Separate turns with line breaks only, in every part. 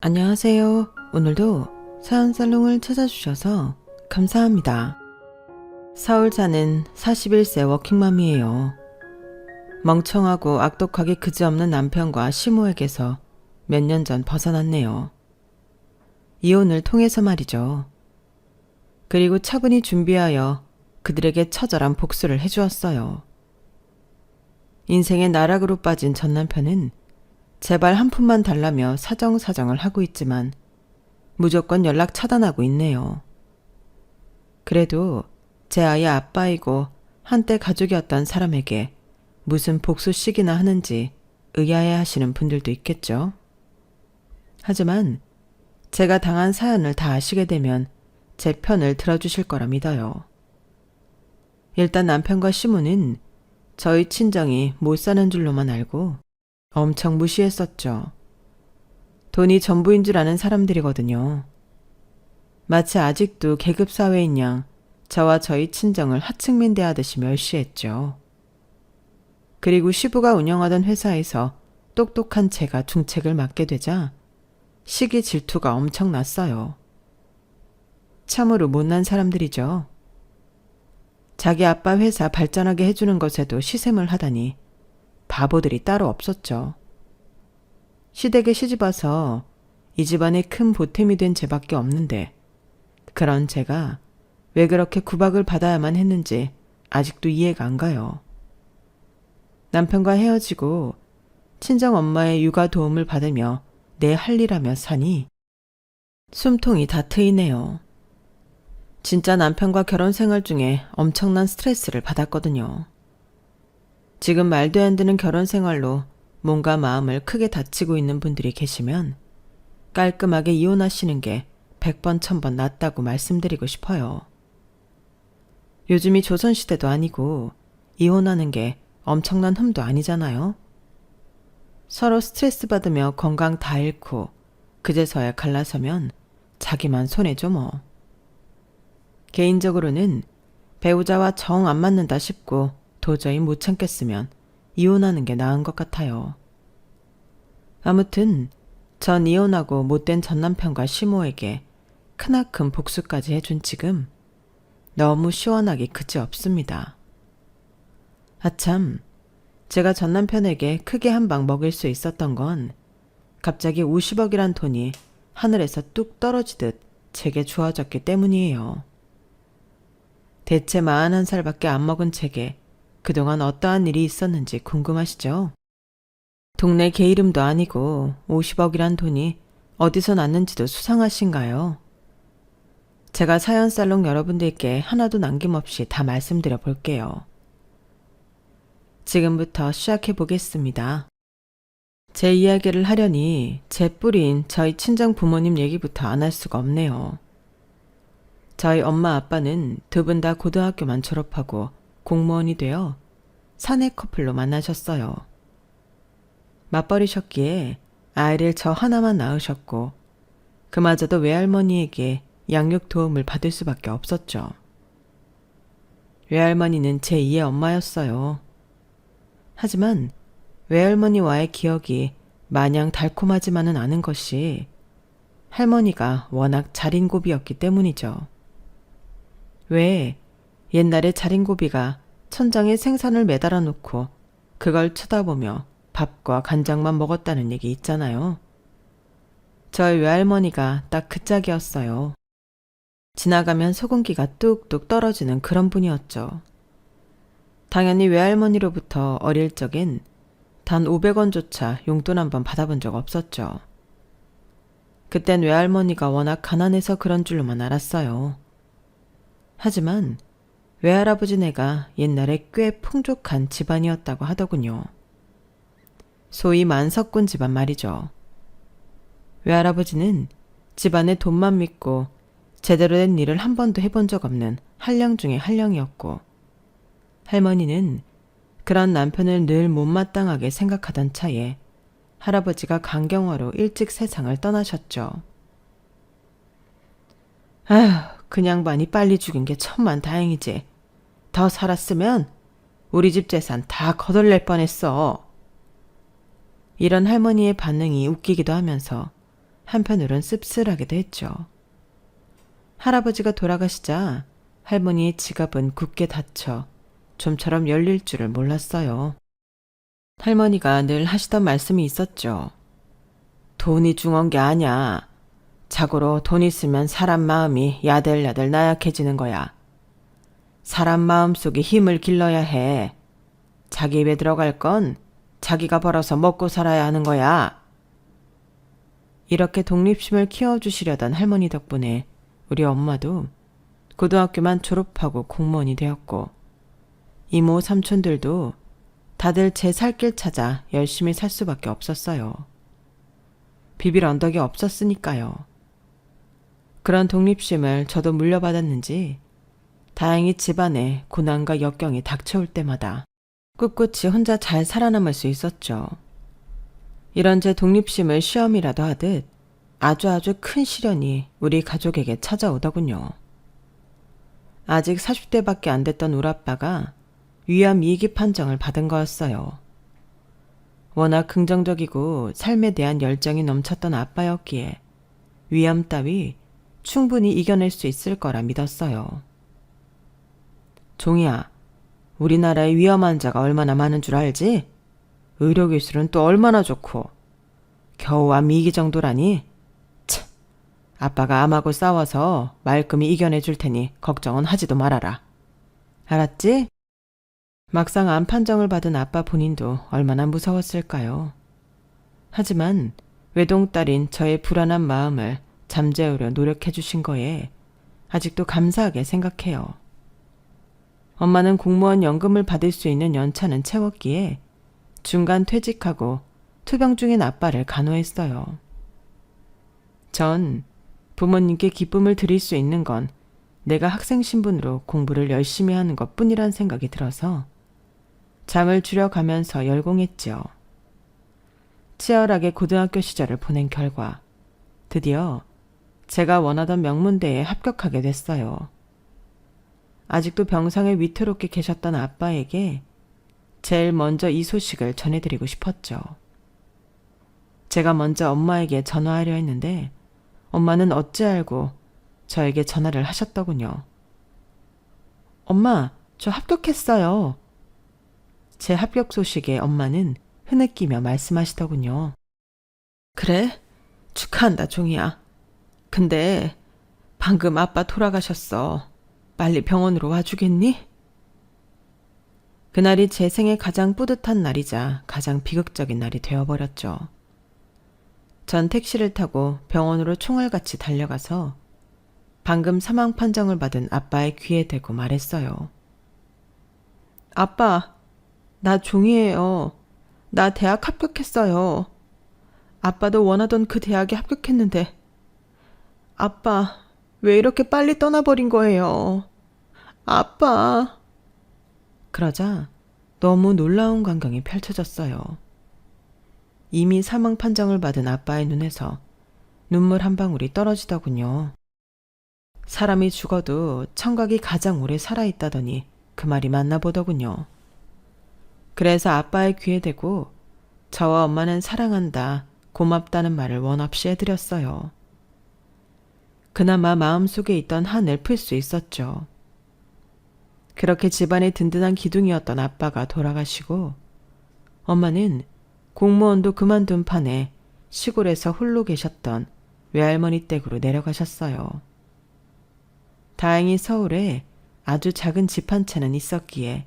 안녕하세요. 오늘도 사연살롱을 찾아주셔서 감사합니다. 서울 사는 41세 워킹맘이에요. 멍청하고 악독하기 그지없는 남편과 시모에게서 몇 년 전 벗어났네요. 이혼을 통해서 말이죠. 그리고 차분히 준비하여 그들에게 처절한 복수를 해주었어요. 인생의 나락으로 빠진 전 남편은 제발 한 푼만 달라며 사정사정을 하고 있지만 무조건 연락 차단하고 있네요. 그래도 제 아이의 아빠이고 한때 가족이었던 사람에게 무슨 복수식이나 하는지 의아해 하시는 분들도 있겠죠. 하지만 제가 당한 사연을 다 아시게 되면 제 편을 들어주실 거라 믿어요. 일단 남편과 시모는 저희 친정이 못 사는 줄로만 알고 엄청 무시했었죠. 돈이 전부인 줄 아는 사람들이거든요. 마치 아직도 계급사회인 양 저와 저희 친정을 하층민 대하듯이 멸시했죠. 그리고 시부가 운영하던 회사에서 똑똑한 제가 중책을 맡게 되자 시기 질투가 엄청났어요. 참으로 못난 사람들이죠. 자기 아빠 회사 발전하게 해주는 것에도 시샘을 하다니 바보들이 따로 없었죠. 시댁에 시집와서 이 집안의 큰 보탬이 된 제밖에 없는데 그런 제가 왜 그렇게 구박을 받아야만 했는지 아직도 이해가 안 가요. 남편과 헤어지고 친정 엄마의 육아 도움을 받으며 내 할 일하며 사니 숨통이 다 트이네요. 진짜 남편과 결혼 생활 중에 엄청난 스트레스를 받았거든요. 지금 말도 안 되는 결혼 생활로 몸과 마음을 크게 다치고 있는 분들이 계시면 깔끔하게 이혼하시는 게 100번 1000번 낫다고 말씀드리고 싶어요. 요즘이 조선시대도 아니고 이혼하는 게 엄청난 흠도 아니잖아요. 서로 스트레스 받으며 건강 다 잃고 그제서야 갈라서면 자기만 손해죠 뭐. 개인적으로는 배우자와 정 안 맞는다 싶고 도저히 못 참겠으면 이혼하는 게 나은 것 같아요. 아무튼 전 이혼하고 못된 전남편과 시모에게 크나큰 복수까지 해준 지금 너무 시원하기 그지없습니다. 아참, 제가 전남편에게 크게 한 방 먹일 수 있었던 건 갑자기 50억이란 돈이 하늘에서 뚝 떨어지듯 제게 주어졌기 때문이에요. 대체 41살밖에 안 먹은 제게 그동안 어떠한 일이 있었는지 궁금하시죠? 동네 개 이름도 아니고 50억이란 돈이 어디서 났는지도 수상하신가요? 제가 사연살롱 여러분들께 하나도 남김없이 다 말씀드려 볼게요. 지금부터 시작해 보겠습니다. 제 이야기를 하려니 제 뿌리인 저희 친정 부모님 얘기부터 안 할 수가 없네요. 저희 엄마 아빠는 두 분 다 고등학교만 졸업하고 공무원이 되어 사내 커플로 만나셨어요. 맞벌이셨기에 아이를 저 하나만 낳으셨고 그마저도 외할머니에게 양육 도움을 받을 수밖에 없었죠. 외할머니는 제2의 엄마였어요. 하지만 외할머니와의 기억이 마냥 달콤하지만은 않은 것이 할머니가 워낙 자린고비였기 때문이죠. 왜 옛날에 자린고비가 천장에 생선을 매달아 놓고 그걸 쳐다보며 밥과 간장만 먹었다는 얘기 있잖아요. 저희 외할머니가 딱 그 짝이었어요. 지나가면 소금기가 뚝뚝 떨어지는 그런 분이었죠. 당연히 외할머니로부터 어릴 적엔 단 500원조차 용돈 한 번 받아본 적 없었죠. 그땐 외할머니가 워낙 가난해서 그런 줄로만 알았어요. 하지만 외할아버지네가 옛날에 꽤 풍족한 집안이었다고 하더군요. 소위 만석군 집안 말이죠. 외할아버지는 집안에 돈만 믿고 제대로 된 일을 한 번도 해본 적 없는 한량 중의 한량이었고 할머니는 그런 남편을 늘 못마땅하게 생각하던 차에 할아버지가 간경화로 일찍 세상을 떠나셨죠. 아휴, 그 양반이 빨리 죽인 게 천만 다행이지. 더 살았으면 우리 집 재산 다 거덜낼 뻔했어. 이런 할머니의 반응이 웃기기도 하면서 한편으론 씁쓸하기도 했죠. 할아버지가 돌아가시자 할머니의 지갑은 굳게 닫혀 좀처럼 열릴 줄을 몰랐어요. 할머니가 늘 하시던 말씀이 있었죠. 돈이 중요한 게 아냐. 자고로 돈 있으면 사람 마음이 야들야들 나약해지는 거야. 사람 마음속에 힘을 길러야 해. 자기 입에 들어갈 건 자기가 벌어서 먹고 살아야 하는 거야. 이렇게 독립심을 키워주시려던 할머니 덕분에 우리 엄마도 고등학교만 졸업하고 공무원이 되었고, 이모 삼촌들도 다들 제 살 길 찾아 열심히 살 수밖에 없었어요. 비빌 언덕이 없었으니까요. 그런 독립심을 저도 물려받았는지 다행히 집안에 고난과 역경이 닥쳐올 때마다 꿋꿋이 혼자 잘 살아남을 수 있었죠. 이런 제 독립심을 시험이라도 하듯 아주 큰 시련이 우리 가족에게 찾아오더군요. 아직 40대밖에 안 됐던 우리 아빠가 위암 2기 판정을 받은 거였어요. 워낙 긍정적이고 삶에 대한 열정이 넘쳤던 아빠였기에 위암 따위 충분히 이겨낼 수 있을 거라 믿었어요. 종이야, 우리나라에 위암 환자가 얼마나 많은 줄 알지? 의료기술은 또 얼마나 좋고. 겨우 암 2기 정도라니? 참, 아빠가 암하고 싸워서 말끔히 이겨내 줄 테니 걱정은 하지도 말아라. 알았지? 막상 암 판정을 받은 아빠 본인도 얼마나 무서웠을까요? 하지만 외동딸인 저의 불안한 마음을 잠재우려 노력해 주신 거에 아직도 감사하게 생각해요. 엄마는 공무원 연금을 받을 수 있는 연차는 채웠기에 중간 퇴직하고 투병 중인 아빠를 간호했어요. 전 부모님께 기쁨을 드릴 수 있는 건 내가 학생 신분으로 공부를 열심히 하는 것뿐이란 생각이 들어서 잠을 줄여가면서 열공했죠. 치열하게 고등학교 시절을 보낸 결과 드디어 제가 원하던 명문대에 합격하게 됐어요. 아직도 병상에 위태롭게 계셨던 아빠에게 제일 먼저 이 소식을 전해드리고 싶었죠. 제가 먼저 엄마에게 전화하려 했는데 엄마는 어찌 알고 저에게 전화를 하셨더군요. 엄마, 저 합격했어요. 제 합격 소식에 엄마는 흐느끼며 말씀하시더군요. 그래? 축하한다, 종이야. 근데 방금 아빠 돌아가셨어. 빨리 병원으로 와주겠니? 그날이 제 생애 가장 뿌듯한 날이자 가장 비극적인 날이 되어버렸죠. 전 택시를 타고 병원으로 총알같이 달려가서 방금 사망 판정을 받은 아빠의 귀에 대고 말했어요. 아빠, 나 종이에요. 나 대학 합격했어요. 아빠도 원하던 그 대학에 합격했는데 아빠, 왜 이렇게 빨리 떠나버린 거예요? 아빠. 그러자 너무 놀라운 광경이 펼쳐졌어요. 이미 사망 판정을 받은 아빠의 눈에서 눈물 한 방울이 떨어지더군요. 사람이 죽어도 청각이 가장 오래 살아있다더니 그 말이 맞나 보더군요. 그래서 아빠의 귀에 대고 저와 엄마는 사랑한다, 고맙다는 말을 원없이 해드렸어요. 그나마 마음속에 있던 한을 풀 수 있었죠. 그렇게 집안의 든든한 기둥이었던 아빠가 돌아가시고 엄마는 공무원도 그만둔 판에 시골에서 홀로 계셨던 외할머니 댁으로 내려가셨어요. 다행히 서울에 아주 작은 집 한 채는 있었기에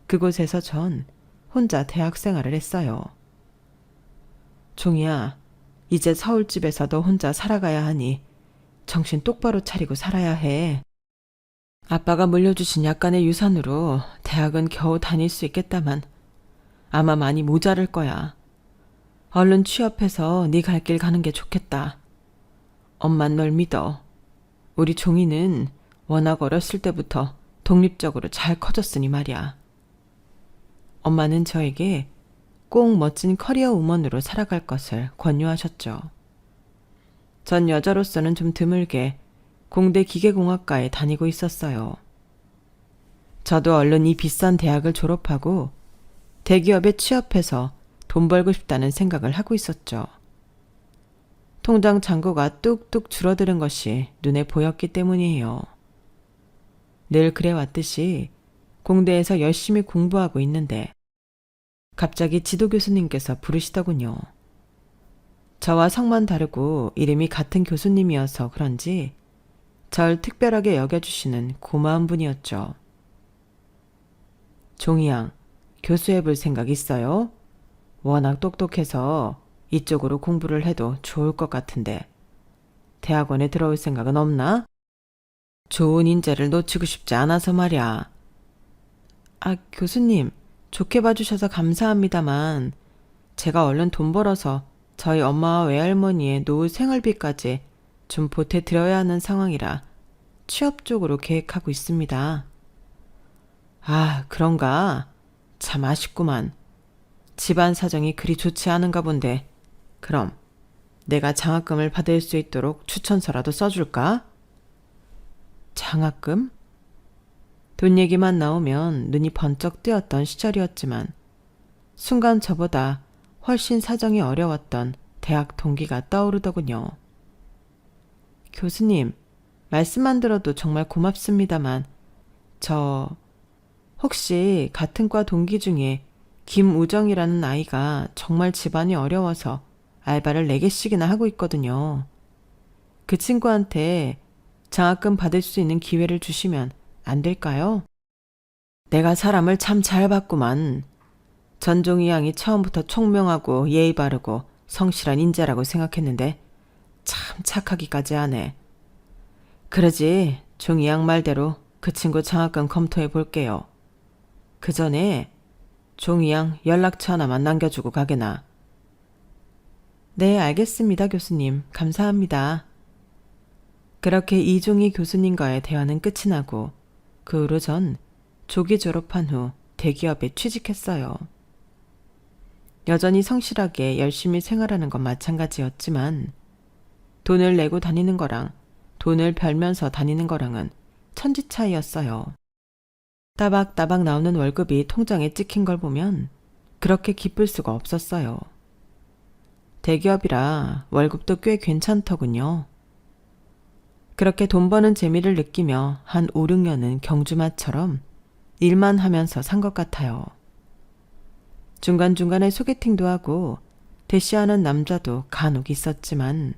그곳에서 전 혼자 대학 생활을 했어요. 종이야, 이제 서울집에서 너 혼자 살아가야 하니 정신 똑바로 차리고 살아야 해. 아빠가 물려주신 약간의 유산으로 대학은 겨우 다닐 수 있겠다만 아마 많이 모자랄 거야. 얼른 취업해서 네 갈 길 가는 게 좋겠다. 엄만 널 믿어. 우리 종이는 워낙 어렸을 때부터 독립적으로 잘 커졌으니 말이야. 엄마는 저에게 꼭 멋진 커리어 우먼으로 살아갈 것을 권유하셨죠. 전 여자로서는 좀 드물게 공대 기계공학과에 다니고 있었어요. 저도 얼른 이 비싼 대학을 졸업하고 대기업에 취업해서 돈 벌고 싶다는 생각을 하고 있었죠. 통장 잔고가 뚝뚝 줄어드는 것이 눈에 보였기 때문이에요. 늘 그래왔듯이 공대에서 열심히 공부하고 있는데 갑자기 지도 교수님께서 부르시더군요. 저와 성만 다르고 이름이 같은 교수님이어서 그런지 절 특별하게 여겨주시는 고마운 분이었죠. 종이양, 교수해볼 생각 있어요? 워낙 똑똑해서 이쪽으로 공부를 해도 좋을 것 같은데 대학원에 들어올 생각은 없나? 좋은 인재를 놓치고 싶지 않아서 말이야. 아, 교수님, 좋게 봐주셔서 감사합니다만 제가 얼른 돈 벌어서 저희 엄마와 외할머니의 노후 생활비까지 좀 보태드려야 하는 상황이라 취업 쪽으로 계획하고 있습니다. 아, 그런가? 참 아쉽구만. 집안 사정이 그리 좋지 않은가 본데. 그럼 내가 장학금을 받을 수 있도록 추천서라도 써줄까? 장학금? 돈 얘기만 나오면 눈이 번쩍 뜨였던 시절이었지만 순간 저보다 훨씬 사정이 어려웠던 대학 동기가 떠오르더군요. 교수님, 말씀만 들어도 정말 고맙습니다만 혹시 같은 과 동기 중에 김우정이라는 아이가 정말 집안이 어려워서 알바를 4개씩이나 하고 있거든요. 그 친구한테 장학금 받을 수 있는 기회를 주시면 안 될까요? 내가 사람을 참 잘 봤구만. 전종이 양이 처음부터 총명하고 예의 바르고 성실한 인재라고 생각했는데 참 착하기까지 하네. 그러지, 종이 양 말대로 그 친구 장학금 검토해 볼게요. 그 전에 종이 양 연락처 하나만 남겨주고 가게나. 네, 알겠습니다, 교수님. 감사합니다. 그렇게 이종희 교수님과의 대화는 끝이 나고 그 후로 전 조기 졸업한 후 대기업에 취직했어요. 여전히 성실하게 열심히 생활하는 건 마찬가지였지만 돈을 내고 다니는 거랑 돈을 벌면서 다니는 거랑은 천지 차이였어요. 따박따박 나오는 월급이 통장에 찍힌 걸 보면 그렇게 기쁠 수가 없었어요. 대기업이라 월급도 꽤 괜찮더군요. 그렇게 돈 버는 재미를 느끼며 한 5, 6년은 경주마처럼 일만 하면서 산 것 같아요. 중간중간에 소개팅도 하고 대시하는 남자도 간혹 있었지만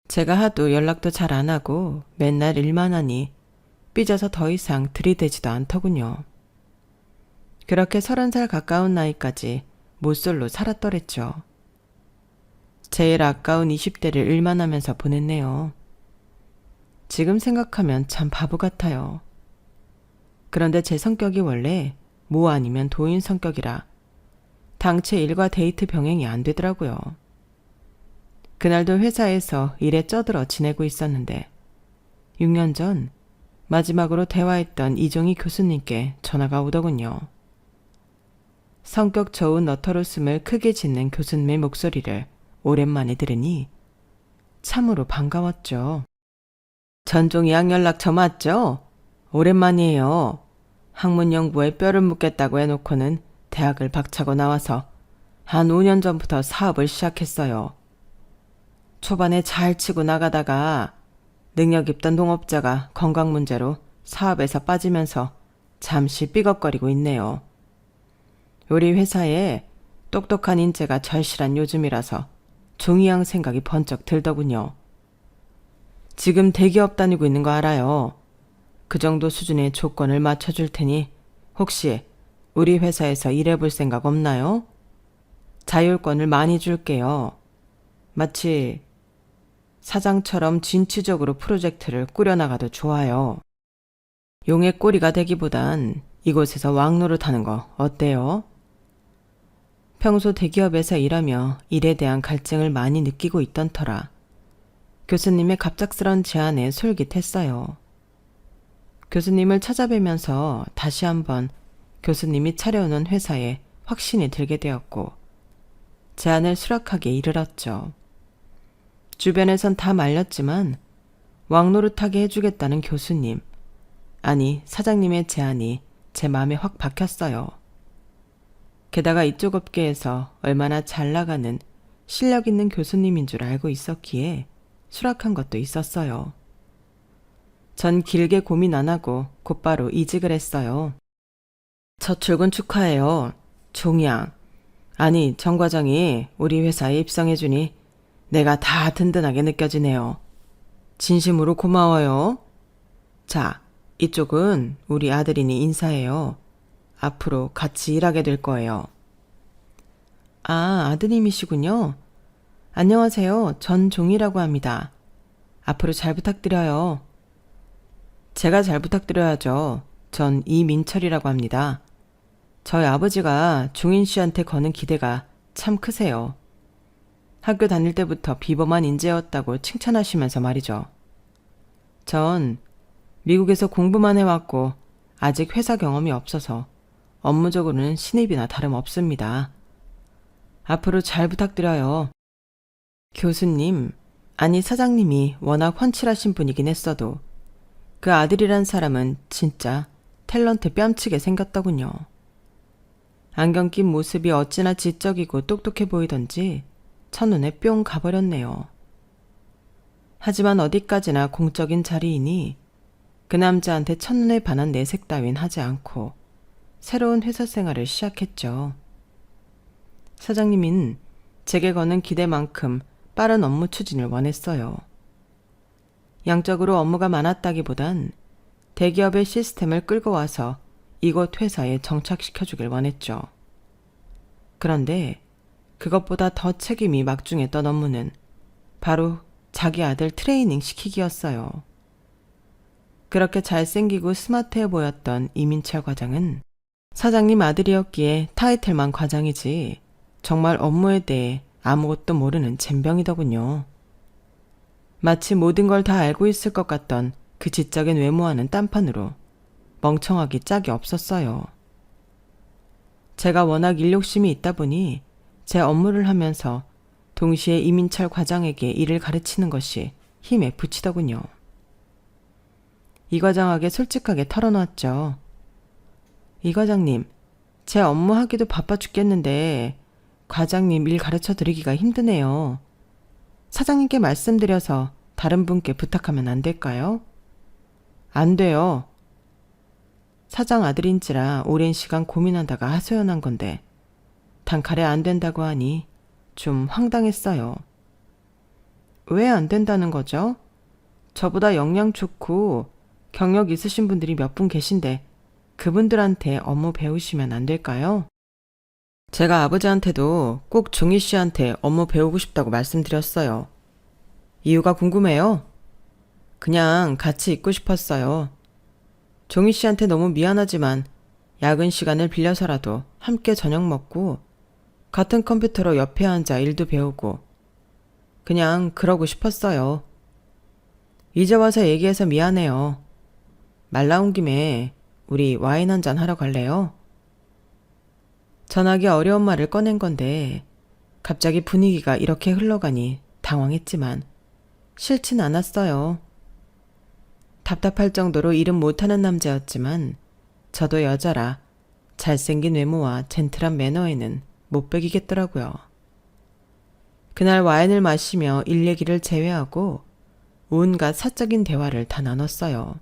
제가 하도 연락도 잘 안 하고 맨날 일만 하니 삐져서 더 이상 들이대지도 않더군요. 그렇게 30살 가까운 나이까지 모쏠로 살았더랬죠. 제일 아까운 20대를 일만 하면서 보냈네요. 지금 생각하면 참 바보 같아요. 그런데 제 성격이 원래 모 아니면 도인 성격이라 당최 일과 데이트 병행이 안 되더라고요. 그날도 회사에서 일에 쩌들어 지내고 있었는데 6년 전 마지막으로 대화했던 이종희 교수님께 전화가 오더군요. 성격 좋은 너털웃음을 크게 짓는 교수님의 목소리를 오랜만에 들으니 참으로 반가웠죠. 전종이 양 연락처 맞죠? 오랜만이에요. 학문 연구에 뼈를 묻겠다고 해놓고는 대학을 박차고 나와서 한 5년 전부터 사업을 시작했어요. 초반에 잘 치고 나가다가 능력 있던 동업자가 건강 문제로 사업에서 빠지면서 잠시 삐걱거리고 있네요. 우리 회사에 똑똑한 인재가 절실한 요즘이라서 종이양 생각이 번쩍 들더군요. 지금 대기업 다니고 있는 거 알아요. 그 정도 수준의 조건을 맞춰줄 테니 혹시 우리 회사에서 일해볼 생각 없나요? 자율권을 많이 줄게요. 마치 사장처럼 진취적으로 프로젝트를 꾸려나가도 좋아요. 용의 꼬리가 되기보단 이곳에서 왕노릇하는 거 어때요? 평소 대기업에서 일하며 일에 대한 갈증을 많이 느끼고 있던 터라 교수님의 갑작스런 제안에 솔깃했어요. 교수님을 찾아뵈면서 다시 한번 교수님이 차려오는 회사에 확신이 들게 되었고 제안을 수락하게 이르렀죠. 주변에선 다 말렸지만 왕노릇하게 해주겠다는 교수님, 아니 사장님의 제안이 제 마음에 확 박혔어요. 게다가 이쪽 업계에서 얼마나 잘 나가는 실력 있는 교수님인 줄 알고 있었기에 수락한 것도 있었어요. 전 길게 고민 안 하고 곧바로 이직을 했어요. 첫 출근 축하해요. 종양. 아니, 정 과장이 우리 회사에 입성해주니 내가 다 든든하게 느껴지네요. 진심으로 고마워요. 자, 이쪽은 우리 아들이니 인사해요. 앞으로 같이 일하게 될 거예요. 아, 아드님이시군요. 안녕하세요. 전종이라고 합니다. 앞으로 잘 부탁드려요. 제가 잘 부탁드려야죠. 전 이민철이라고 합니다. 저희 아버지가 종인 씨한테 거는 기대가 참 크세요. 학교 다닐 때부터 비범한 인재였다고 칭찬하시면서 말이죠. 전 미국에서 공부만 해왔고 아직 회사 경험이 없어서 업무적으로는 신입이나 다름없습니다. 앞으로 잘 부탁드려요. 교수님, 아니 사장님이 워낙 훤칠하신 분이긴 했어도 그 아들이란 사람은 진짜 탤런트 뺨치게 생겼더군요. 안경 낀 모습이 어찌나 지적이고 똑똑해 보이던지 첫눈에 뿅 가버렸네요. 하지만 어디까지나 공적인 자리이니 그 남자한테 첫눈에 반한 내색 따윈 하지 않고 새로운 회사 생활을 시작했죠. 사장님은 제게 거는 기대만큼 빠른 업무 추진을 원했어요. 양적으로 업무가 많았다기보단 대기업의 시스템을 끌고 와서 이곳 회사에 정착시켜주길 원했죠. 그런데 그것보다 더 책임이 막중했던 업무는 바로 자기 아들 트레이닝 시키기였어요. 그렇게 잘생기고 스마트해 보였던 이민철 과장은 사장님 아들이었기에 타이틀만 과장이지 정말 업무에 대해 아무것도 모르는 젬병이더군요. 마치 모든 걸 다 알고 있을 것 같던 그 지적인 외모와는 딴판으로 멍청하기 짝이 없었어요. 제가 워낙 일욕심이 있다 보니 제 업무를 하면서 동시에 이민철 과장에게 일을 가르치는 것이 힘에 부치더군요. 이 과장에게 솔직하게 털어놓았죠. 이 과장님, 제 업무하기도 바빠 죽겠는데 과장님 일 가르쳐 드리기가 힘드네요. 사장님께 말씀드려서 다른 분께 부탁하면 안 될까요? 안 돼요. 사장 아들인지라 오랜 시간 고민하다가 하소연한 건데 단칼에 안 된다고 하니 좀 황당했어요. 왜 안 된다는 거죠? 저보다 역량 좋고 경력 있으신 분들이 몇 분 계신데 그분들한테 업무 배우시면 안 될까요? 제가 아버지한테도 꼭 종희 씨한테 업무 배우고 싶다고 말씀드렸어요. 이유가 궁금해요? 그냥 같이 있고 싶었어요. 종희 씨한테 너무 미안하지만 야근 시간을 빌려서라도 함께 저녁 먹고 같은 컴퓨터로 옆에 앉아 일도 배우고 그냥 그러고 싶었어요. 이제 와서 얘기해서 미안해요. 말 나온 김에 우리 와인 한잔 하러 갈래요? 전하기 어려운 말을 꺼낸 건데 갑자기 분위기가 이렇게 흘러가니 당황했지만 싫진 않았어요. 답답할 정도로 일은 못하는 남자였지만 저도 여자라 잘생긴 외모와 젠틀한 매너에는 못 배기겠더라고요. 그날 와인을 마시며 일 얘기를 제외하고 온갖 사적인 대화를 다 나눴어요.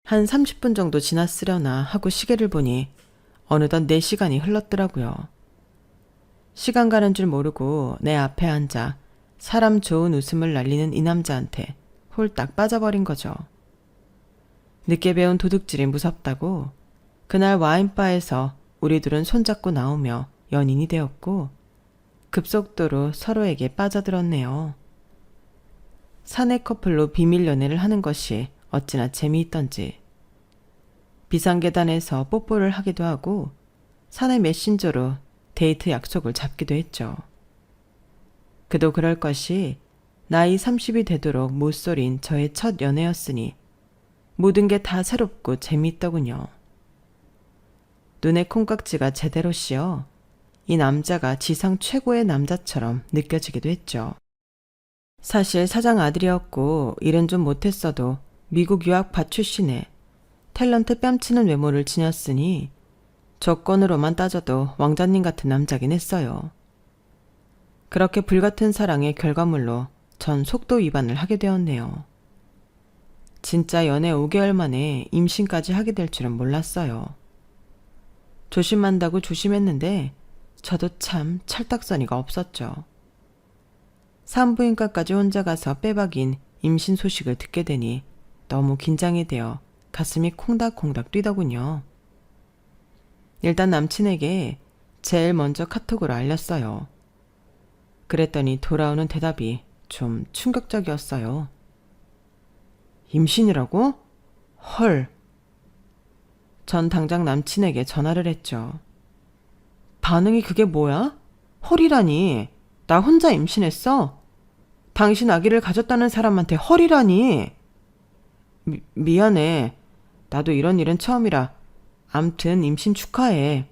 한 30분 정도 지났으려나 하고 시계를 보니 어느덧 4시간이 흘렀더라고요. 시간 가는 줄 모르고 내 앞에 앉아 사람 좋은 웃음을 날리는 이 남자한테 홀딱 빠져버린 거죠. 늦게 배운 도둑질이 무섭다고 그날 와인바에서 우리 둘은 손잡고 나오며 연인이 되었고 급속도로 서로에게 빠져들었네요. 사내 커플로 비밀 연애를 하는 것이 어찌나 재미있던지 비상계단에서 뽀뽀를 하기도 하고 사내 메신저로 데이트 약속을 잡기도 했죠. 그도 그럴 것이 나이 30이 되도록 못소린 저의 첫 연애였으니 모든 게 다 새롭고 재미있더군요. 눈에 콩깍지가 제대로 씌어 이 남자가 지상 최고의 남자처럼 느껴지기도 했죠. 사실 사장 아들이었고 일은 좀 못했어도 미국 유학파 출신에 탤런트 뺨치는 외모를 지녔으니 조건으로만 따져도 왕자님 같은 남자긴 했어요. 그렇게 불같은 사랑의 결과물로 전 속도 위반을 하게 되었네요. 진짜 연애 5개월 만에 임신까지 하게 될 줄은 몰랐어요. 조심한다고 조심했는데 저도 참 철딱서니가 없었죠. 산부인과까지 혼자 가서 빼박인 임신 소식을 듣게 되니 너무 긴장이 되어 가슴이 콩닥콩닥 뛰더군요. 일단 남친에게 제일 먼저 카톡으로 알렸어요. 그랬더니 돌아오는 대답이 좀 충격적이었어요. 임신이라고? 헐. 전 당장 남친에게 전화를 했죠. 반응이 그게 뭐야? 헐이라니. 나 혼자 임신했어? 당신 아기를 가졌다는 사람한테 헐이라니. 미안해. 나도 이런 일은 처음이라. 암튼 임신 축하해.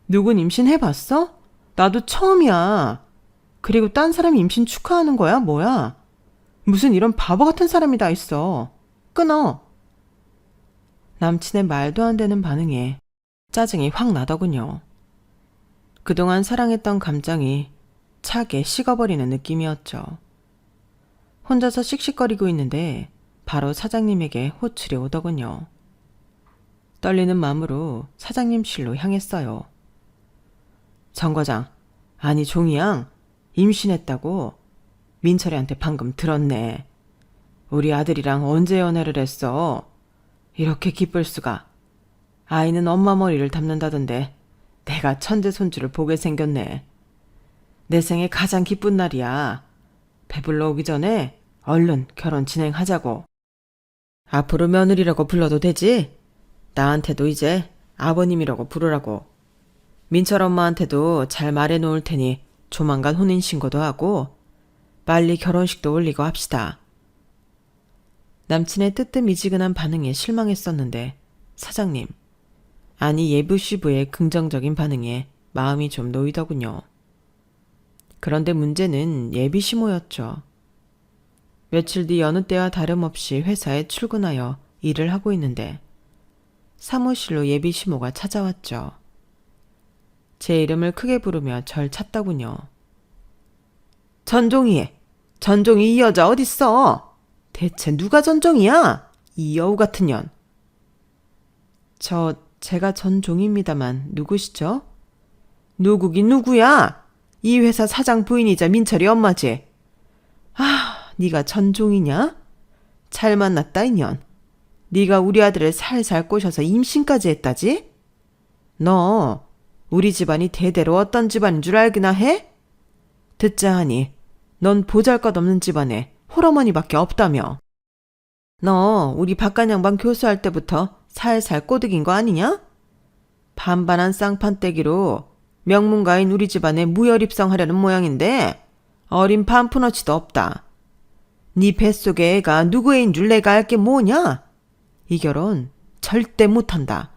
누군 임신해봤어? 나도 처음이야. 그리고 딴 사람이 임신 축하하는 거야? 뭐야? 무슨 이런 바보 같은 사람이 다 있어. 끊어. 남친의 말도 안 되는 반응에 짜증이 확 나더군요. 그동안 사랑했던 감정이 차게 식어버리는 느낌이었죠. 혼자서 씩씩거리고 있는데 바로 사장님에게 호출이 오더군요. 떨리는 마음으로 사장님실로 향했어요. 정 과장, 아니 종이양, 임신했다고? 민철이한테 방금 들었네. 우리 아들이랑 언제 연애를 했어? 이렇게 기쁠 수가. 아이는 엄마 머리를 담는다던데 내가 천재 손주를 보게 생겼네. 내 생에 가장 기쁜 날이야. 배불러 오기 전에 얼른 결혼 진행하자고. 앞으로 며느리라고 불러도 되지? 나한테도 이제 아버님이라고 부르라고. 민철 엄마한테도 잘 말해놓을 테니 조만간 혼인신고도 하고 빨리 결혼식도 올리고 합시다. 남친의 뜨뜻미지근한 반응에 실망했었는데 사장님, 아니 예부시부의 긍정적인 반응에 마음이 좀 놓이더군요. 그런데 문제는 예비시모였죠. 며칠 뒤 여느 때와 다름없이 회사에 출근하여 일을 하고 있는데 사무실로 예비시모가 찾아왔죠. 제 이름을 크게 부르며 절 찾더군요. 전종이 이 여자 어딨어? 대체 누가 전종이야? 이 여우 같은 년. 제가 전종입니다만 누구시죠? 누구긴 누구야? 이 회사 사장 부인이자 민철이 엄마지. 아, 네가 전종이냐? 잘 만났다 이년. 네가 우리 아들을 살살 꼬셔서 임신까지 했다지? 너 우리 집안이 대대로 어떤 집안인 줄 알기나 해? 듣자 하니 넌 보잘것없는 집안에 홀어머니밖에 없다며. 너 우리 박간양반 교수할 때부터 살살 꼬드긴 거 아니냐? 반반한 쌍판떼기로 명문가인 우리 집안에 무혈입성하려는 모양인데 어린 반푼어치도 없다. 네 뱃속에 애가 누구 애인 줄 내가 알게 뭐냐? 이 결혼 절대 못한다.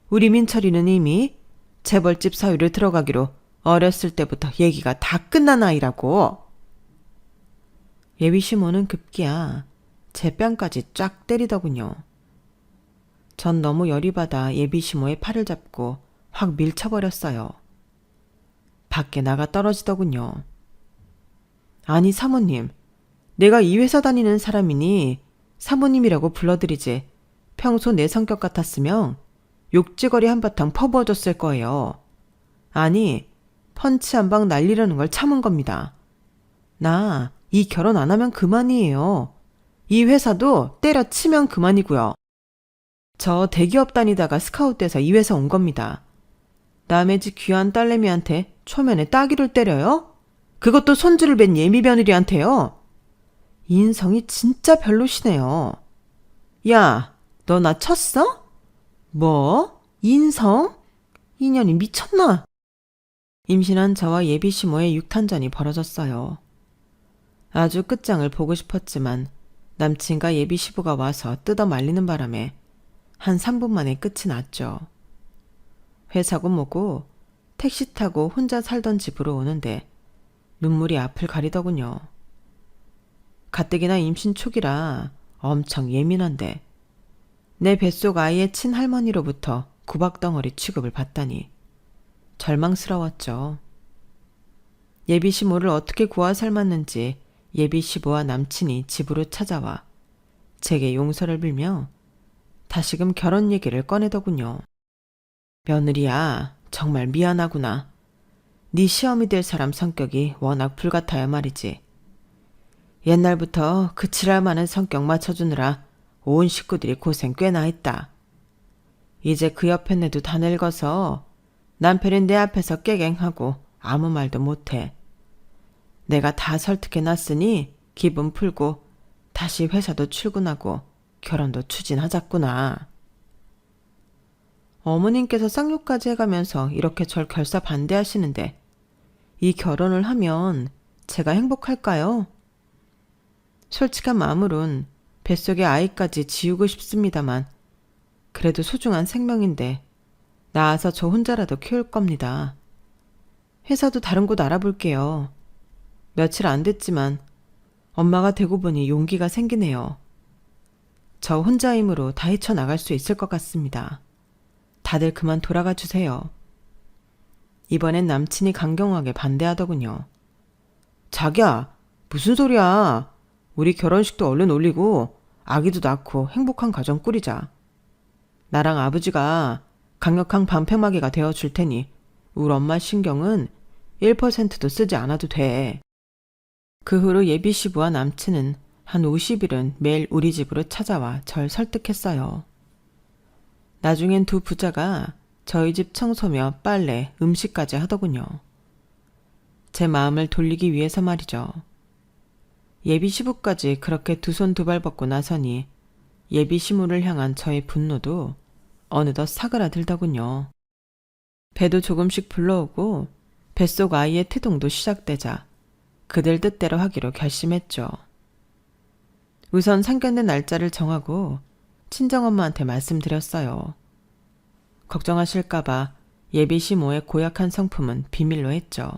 우리 민철이는 이미 재벌집 사위를 들어가기로 어렸을 때부터 얘기가 다 끝난 아이라고. 예비시모는 급기야 제 뺨까지 쫙 때리더군요. 전 너무 열이 받아 예비시모의 팔을 잡고 확 밀쳐버렸어요. 밖에 나가 떨어지더군요. 아니 사모님, 내가 이 회사 다니는 사람이니 사모님이라고 불러드리지 평소 내 성격 같았으면 욕지거리 한바탕 퍼부어줬을 거예요. 아니 펀치 한 방 날리려는 걸 참은 겁니다. 나 이 결혼 안 하면 그만이에요. 이 회사도 때려치면 그만이고요. 저 대기업 다니다가 스카웃돼서 이 회사 온 겁니다. 남의 집 귀한 딸내미한테 초면에 따귀를 때려요? 그것도 손주를 뵌 예미 며느리한테요? 인성이 진짜 별로시네요. 야, 너 나 쳤어? 뭐? 인성? 인연이 미쳤나? 임신한 저와 예비시모의 육탄전이 벌어졌어요. 아주 끝장을 보고 싶었지만 남친과 예비시부가 와서 뜯어 말리는 바람에 한 3분 만에 끝이 났죠. 회사고 뭐고 택시 타고 혼자 살던 집으로 오는데 눈물이 앞을 가리더군요. 가뜩이나 임신 초기라 엄청 예민한데 내 뱃속 아이의 친할머니로부터 구박덩어리 취급을 받다니 절망스러웠죠. 예비 시모를 어떻게 구워 삶았는지 예비 시부와 남친이 집으로 찾아와 제게 용서를 빌며 다시금 결혼 얘기를 꺼내더군요. 며느리야, 정말 미안하구나. 네 시험이 될 사람 성격이 워낙 불같아야 말이지. 옛날부터 그 지랄 많은 성격 맞춰주느라 온 식구들이 고생 꽤나 했다. 이제 그 옆에 내도 다 늙어서 남편이 내 앞에서 깨갱하고 아무 말도 못해. 내가 다 설득해놨으니 기분 풀고 다시 회사도 출근하고 결혼도 추진하자꾸나. 어머님께서 쌍욕까지 해가면서 이렇게 절 결사 반대하시는데 이 결혼을 하면 제가 행복할까요? 솔직한 마음으론 뱃속의 아이까지 지우고 싶습니다만 그래도 소중한 생명인데 낳아서 저 혼자라도 키울 겁니다. 회사도 다른 곳 알아볼게요. 며칠 안 됐지만 엄마가 되고 보니 용기가 생기네요. 저 혼자 힘으로 다 헤쳐나갈 수 있을 것 같습니다. 다들 그만 돌아가 주세요. 이번엔 남친이 강경하게 반대하더군요. 자기야, 무슨 소리야. 우리 결혼식도 얼른 올리고 아기도 낳고 행복한 가정 꾸리자. 나랑 아버지가 강력한 방패막이가 되어줄 테니 우리 엄마 신경은 1%도 쓰지 않아도 돼. 그 후로 예비 시부와 남친은 한 50일은 매일 우리 집으로 찾아와 절 설득했어요. 나중엔 두 부자가 저희 집 청소며 빨래, 음식까지 하더군요. 제 마음을 돌리기 위해서 말이죠. 예비 시부까지 그렇게 두 손 두 발 벗고 나서니 예비 시무를 향한 저의 분노도 어느덧 사그라들더군요. 배도 조금씩 불러오고 뱃속 아이의 태동도 시작되자 그들 뜻대로 하기로 결심했죠. 우선 상견례 날짜를 정하고 친정엄마한테 말씀드렸어요. 걱정하실까봐 예비 시모의 고약한 성품은 비밀로 했죠.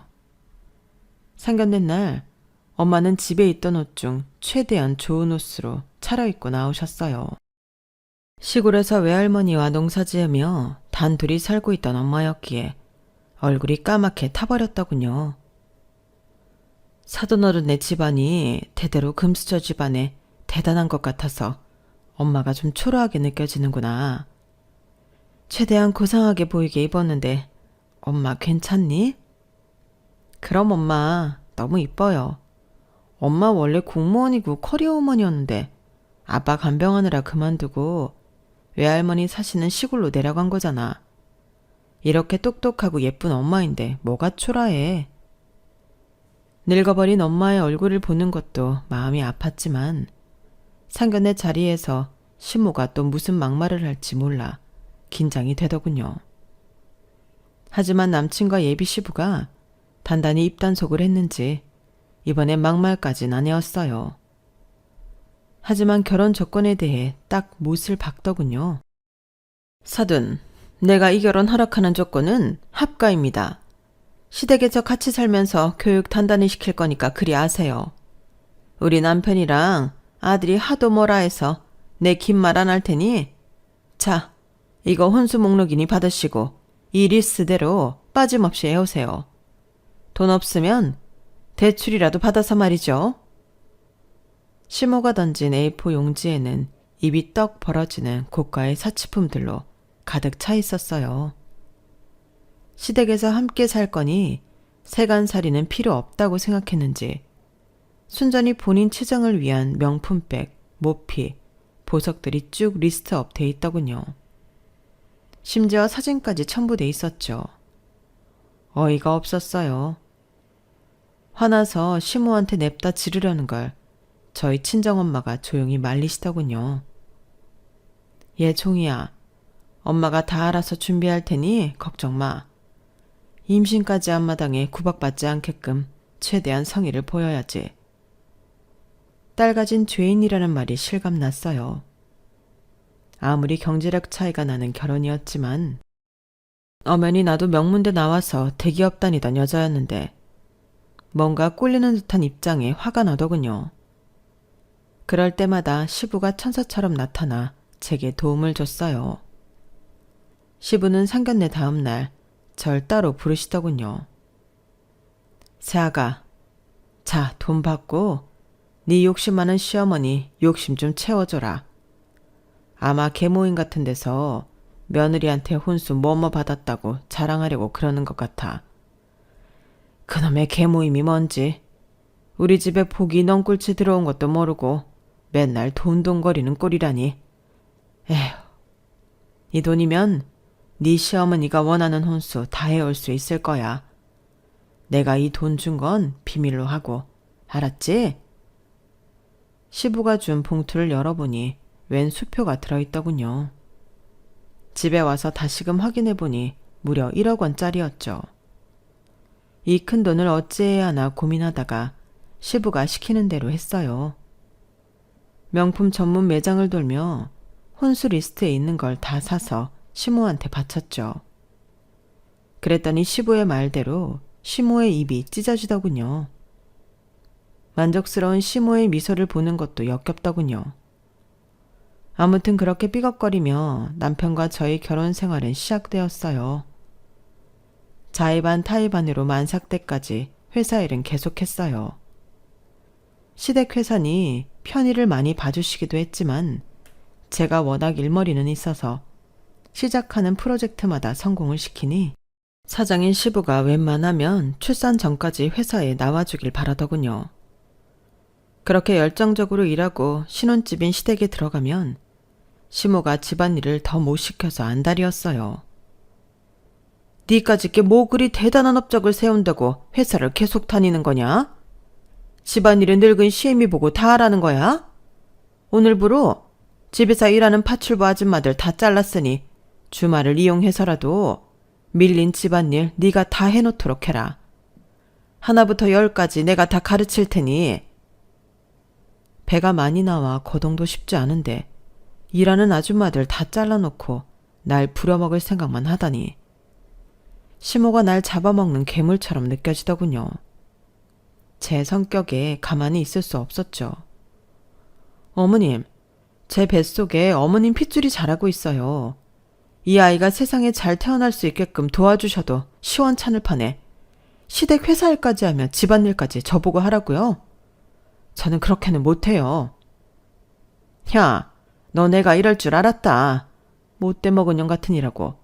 상견례 날 엄마는 집에 있던 옷 중 최대한 좋은 옷으로 차려입고 나오셨어요. 시골에서 외할머니와 농사 지으며 단둘이 살고 있던 엄마였기에 얼굴이 까맣게 타버렸더군요. 사돈어른네 집안이 대대로 금수저 집안에 대단한 것 같아서 엄마가 좀 초라하게 느껴지는구나. 최대한 고상하게 보이게 입었는데 엄마 괜찮니? 그럼 엄마 너무 이뻐요. 엄마 원래 공무원이고 커리어 우먼이었는데 아빠 간병하느라 그만두고 외할머니 사시는 시골로 내려간 거잖아. 이렇게 똑똑하고 예쁜 엄마인데 뭐가 초라해. 늙어버린 엄마의 얼굴을 보는 것도 마음이 아팠지만 상견례 자리에서 시모가 또 무슨 막말을 할지 몰라 긴장이 되더군요. 하지만 남친과 예비 시부가 단단히 입단속을 했는지 이번에 막말까진 아니었어요. 하지만 결혼 조건에 대해 딱 못을 박더군요. 사돈, 내가 이 결혼 허락하는 조건은 합가입니다. 시댁에서 같이 살면서 교육 단단히 시킬 거니까 그리 아세요. 우리 남편이랑 아들이 하도 뭐라 해서 내 긴 말 안 할 테니 자, 이거 혼수 목록이니 받으시고 이 리스트대로 빠짐없이 해오세요. 돈 없으면 대출이라도 받아서 말이죠. 시모가 던진 A4 용지에는 입이 떡 벌어지는 고가의 사치품들로 가득 차 있었어요. 시댁에서 함께 살 거니 세간살이는 필요 없다고 생각했는지 순전히 본인 치장을 위한 명품백, 모피, 보석들이 쭉 리스트업 돼 있더군요. 심지어 사진까지 첨부돼 있었죠. 어이가 없었어요. 화나서 시모한테 냅다 지르려는 걸 저희 친정엄마가 조용히 말리시더군요. 얘 종이야, 엄마가 다 알아서 준비할 테니 걱정 마. 임신까지 앞마당에 구박받지 않게끔 최대한 성의를 보여야지. 딸 가진 죄인이라는 말이 실감났어요. 아무리 경제력 차이가 나는 결혼이었지만 엄연히 나도 명문대 나와서 대기업 다니던 여자였는데 뭔가 꼴리는 듯한 입장에 화가 나더군요. 그럴 때마다 시부가 천사처럼 나타나 제게 도움을 줬어요. 시부는 상견례 다음 날 절 따로 부르시더군요. 새아가, 자, 돈 받고 네 욕심 많은 시어머니 욕심 좀 채워줘라. 아마 계모임 같은 데서 며느리한테 혼수 뭐뭐 받았다고 자랑하려고 그러는 것 같아. 그놈의 계모임이 뭔지 우리 집에 복이 넝꿀치 들어온 것도 모르고 맨날 돈돈거리는 꼴이라니. 에휴, 이 돈이면 네 시어머니가 원하는 혼수 다 해올 수 있을 거야. 내가 이 돈 준 건 비밀로 하고, 알았지? 시부가 준 봉투를 열어보니 웬 수표가 들어있더군요. 집에 와서 다시금 확인해보니 무려 1억 원짜리였죠. 이 큰 돈을 어찌해야 하나 고민하다가 시부가 시키는 대로 했어요. 명품 전문 매장을 돌며 혼수 리스트에 있는 걸 다 사서 시모한테 바쳤죠. 그랬더니 시부의 말대로 시모의 입이 찢어지더군요. 만족스러운 시모의 미소를 보는 것도 역겹더군요. 아무튼 그렇게 삐걱거리며 남편과 저희 결혼 생활은 시작되었어요. 자의반 타의반으로 만삭 때까지 회사 일은 계속했어요. 시댁회사니 편의를 많이 봐주시기도 했지만 제가 워낙 일머리는 있어서 시작하는 프로젝트마다 성공을 시키니 사장인 시부가 웬만하면 출산 전까지 회사에 나와주길 바라더군요. 그렇게 열정적으로 일하고 신혼집인 시댁에 들어가면 시모가 집안일을 더 못 시켜서 안달이었어요. 니까짓 게 뭐 그리 대단한 업적을 세운다고 회사를 계속 다니는 거냐? 집안일은 늙은 시애미 보고 다 하라는 거야? 오늘부로 집에서 일하는 파출부 아줌마들 다 잘랐으니 주말을 이용해서라도 밀린 집안일 네가 다 해놓도록 해라. 하나부터 10까지 내가 다 가르칠 테니. 배가 많이 나와 거동도 쉽지 않은데 일하는 아줌마들 다 잘라놓고 날 부려먹을 생각만 하다니. 시모가 날 잡아먹는 괴물처럼 느껴지더군요. 제 성격에 가만히 있을 수 없었죠. 어머님, 제 뱃속에 어머님 핏줄이 자라고 있어요. 이 아이가 세상에 잘 태어날 수 있게끔 도와주셔도 시원찮을 판에 시댁 회사 일까지 하며 집안일까지 저보고 하라고요? 저는 그렇게는 못해요. 야, 너 내가 이럴 줄 알았다. 못돼 먹은 년 같으니라고.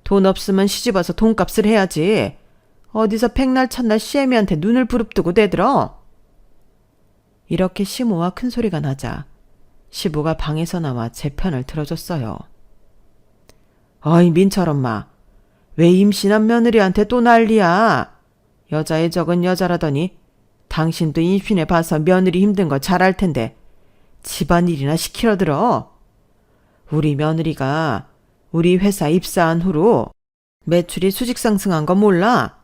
돈 없으면 시집와서 돈값을 해야지. 어디서 백날 첫날 시애미한테 눈을 부릅뜨고 대들어. 이렇게 시모와 큰 소리가 나자 시부가 방에서 나와 제 편을 들어줬어요. 어이 민철 엄마, 왜 임신한 며느리한테 또 난리야. 여자의 적은 여자라더니 당신도 임신해 봐서 며느리 힘든 거 잘 알 텐데 집안일이나 시키러 들어. 우리 며느리가 우리 회사 입사한 후로 매출이 수직 상승한 거 몰라?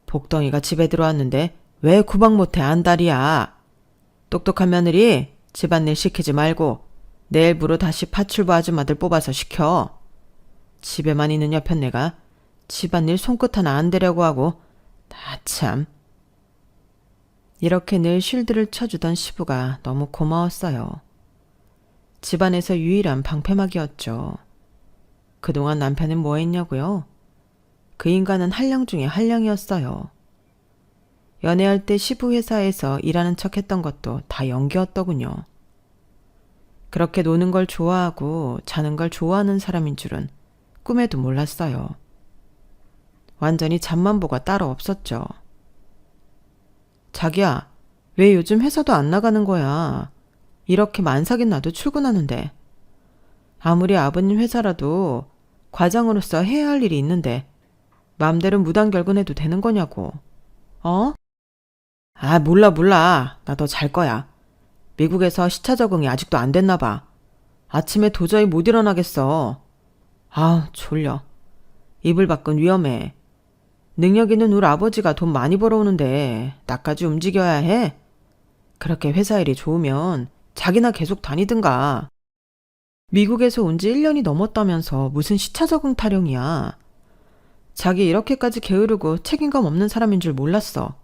복덩이가 집에 들어왔는데 왜 구박 못해 안달이야. 똑똑한 며느리 집안일 시키지 말고 내일부로 다시 파출부 아줌마들 뽑아서 시켜. 집에만 있는 여편 내가 집안일 손끝 하나 안 대려고 하고 나 참. 이렇게 늘 쉴드를 쳐주던 시부가 너무 고마웠어요. 집안에서 유일한 방패막이었죠. 그동안 남편은 뭐 했냐고요? 그 인간은 한량 중에 한량이었어요. 연애할 때 시부 회사에서 일하는 척 했던 것도 다 연기였더군요. 그렇게 노는 걸 좋아하고 자는 걸 좋아하는 사람인 줄은 꿈에도 몰랐어요. 완전히 잠만보가 따로 없었죠. 자기야, 왜 요즘 회사도 안 나가는 거야? 이렇게 만삭인 나도 출근하는데. 아무리 아버님 회사라도 과장으로서 해야 할 일이 있는데 맘대로 무단결근해도 되는 거냐고. 어? 아, 몰라. 나 더 잘 거야. 미국에서 시차 적응이 아직도 안 됐나 봐. 아침에 도저히 못 일어나겠어. 아, 졸려. 이불 밖은 위험해. 능력 있는 우리 아버지가 돈 많이 벌어오는데 나까지 움직여야 해? 그렇게 회사 일이 좋으면 자기나 계속 다니든가. 미국에서 온 지 1년이 넘었다면서 무슨 시차 적응 타령이야. 자기 이렇게까지 게으르고 책임감 없는 사람인 줄 몰랐어.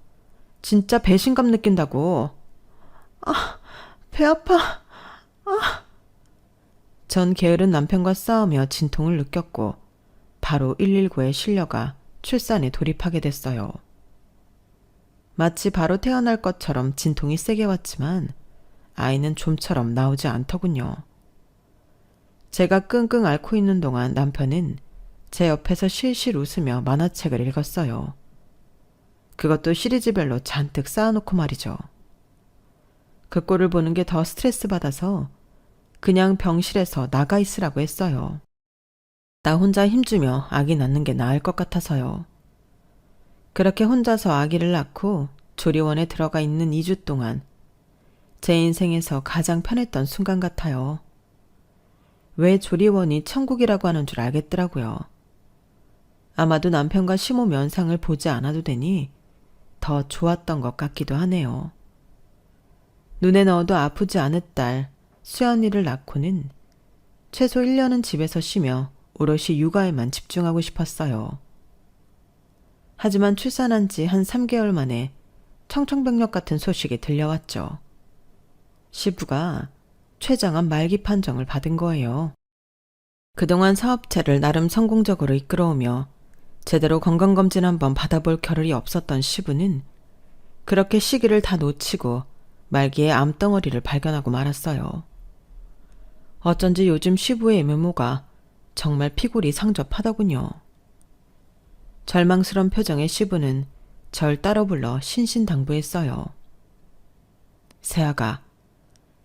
진짜 배신감 느낀다고. 아, 배 아파. 아. 전 게으른 남편과 싸우며 진통을 느꼈고 바로 119에 실려가 출산에 돌입하게 됐어요. 마치 바로 태어날 것처럼 진통이 세게 왔지만 아이는 좀처럼 나오지 않더군요. 제가 끙끙 앓고 있는 동안 남편은 제 옆에서 실실 웃으며 만화책을 읽었어요. 그것도 시리즈별로 잔뜩 쌓아놓고 말이죠. 그 꼴을 보는 게 더 스트레스 받아서 그냥 병실에서 나가 있으라고 했어요. 나 혼자 힘주며 아기 낳는 게 나을 것 같아서요. 그렇게 혼자서 아기를 낳고 조리원에 들어가 있는 2주 동안 제 인생에서 가장 편했던 순간 같아요. 왜 조리원이 천국이라고 하는 줄 알겠더라고요. 아마도 남편과 시모 면상을 보지 않아도 되니 더 좋았던 것 같기도 하네요. 눈에 넣어도 아프지 않을 딸 수연이를 낳고는 최소 1년은 집에서 쉬며 오롯이 육아에만 집중하고 싶었어요. 하지만 출산한 지 한 3개월 만에 청천벽력 같은 소식이 들려왔죠. 시부가 췌장암 말기 판정을 받은 거예요. 그동안 사업체를 나름 성공적으로 이끌어오며 제대로 건강검진 한번 받아볼 겨를이 없었던 시부는 그렇게 시기를 다 놓치고 말기에 암덩어리를 발견하고 말았어요. 어쩐지 요즘 시부의 외모가 정말 피골이 상접하더군요. 절망스런 표정의 시부는 절 따로 불러 신신당부했어요. 세아가,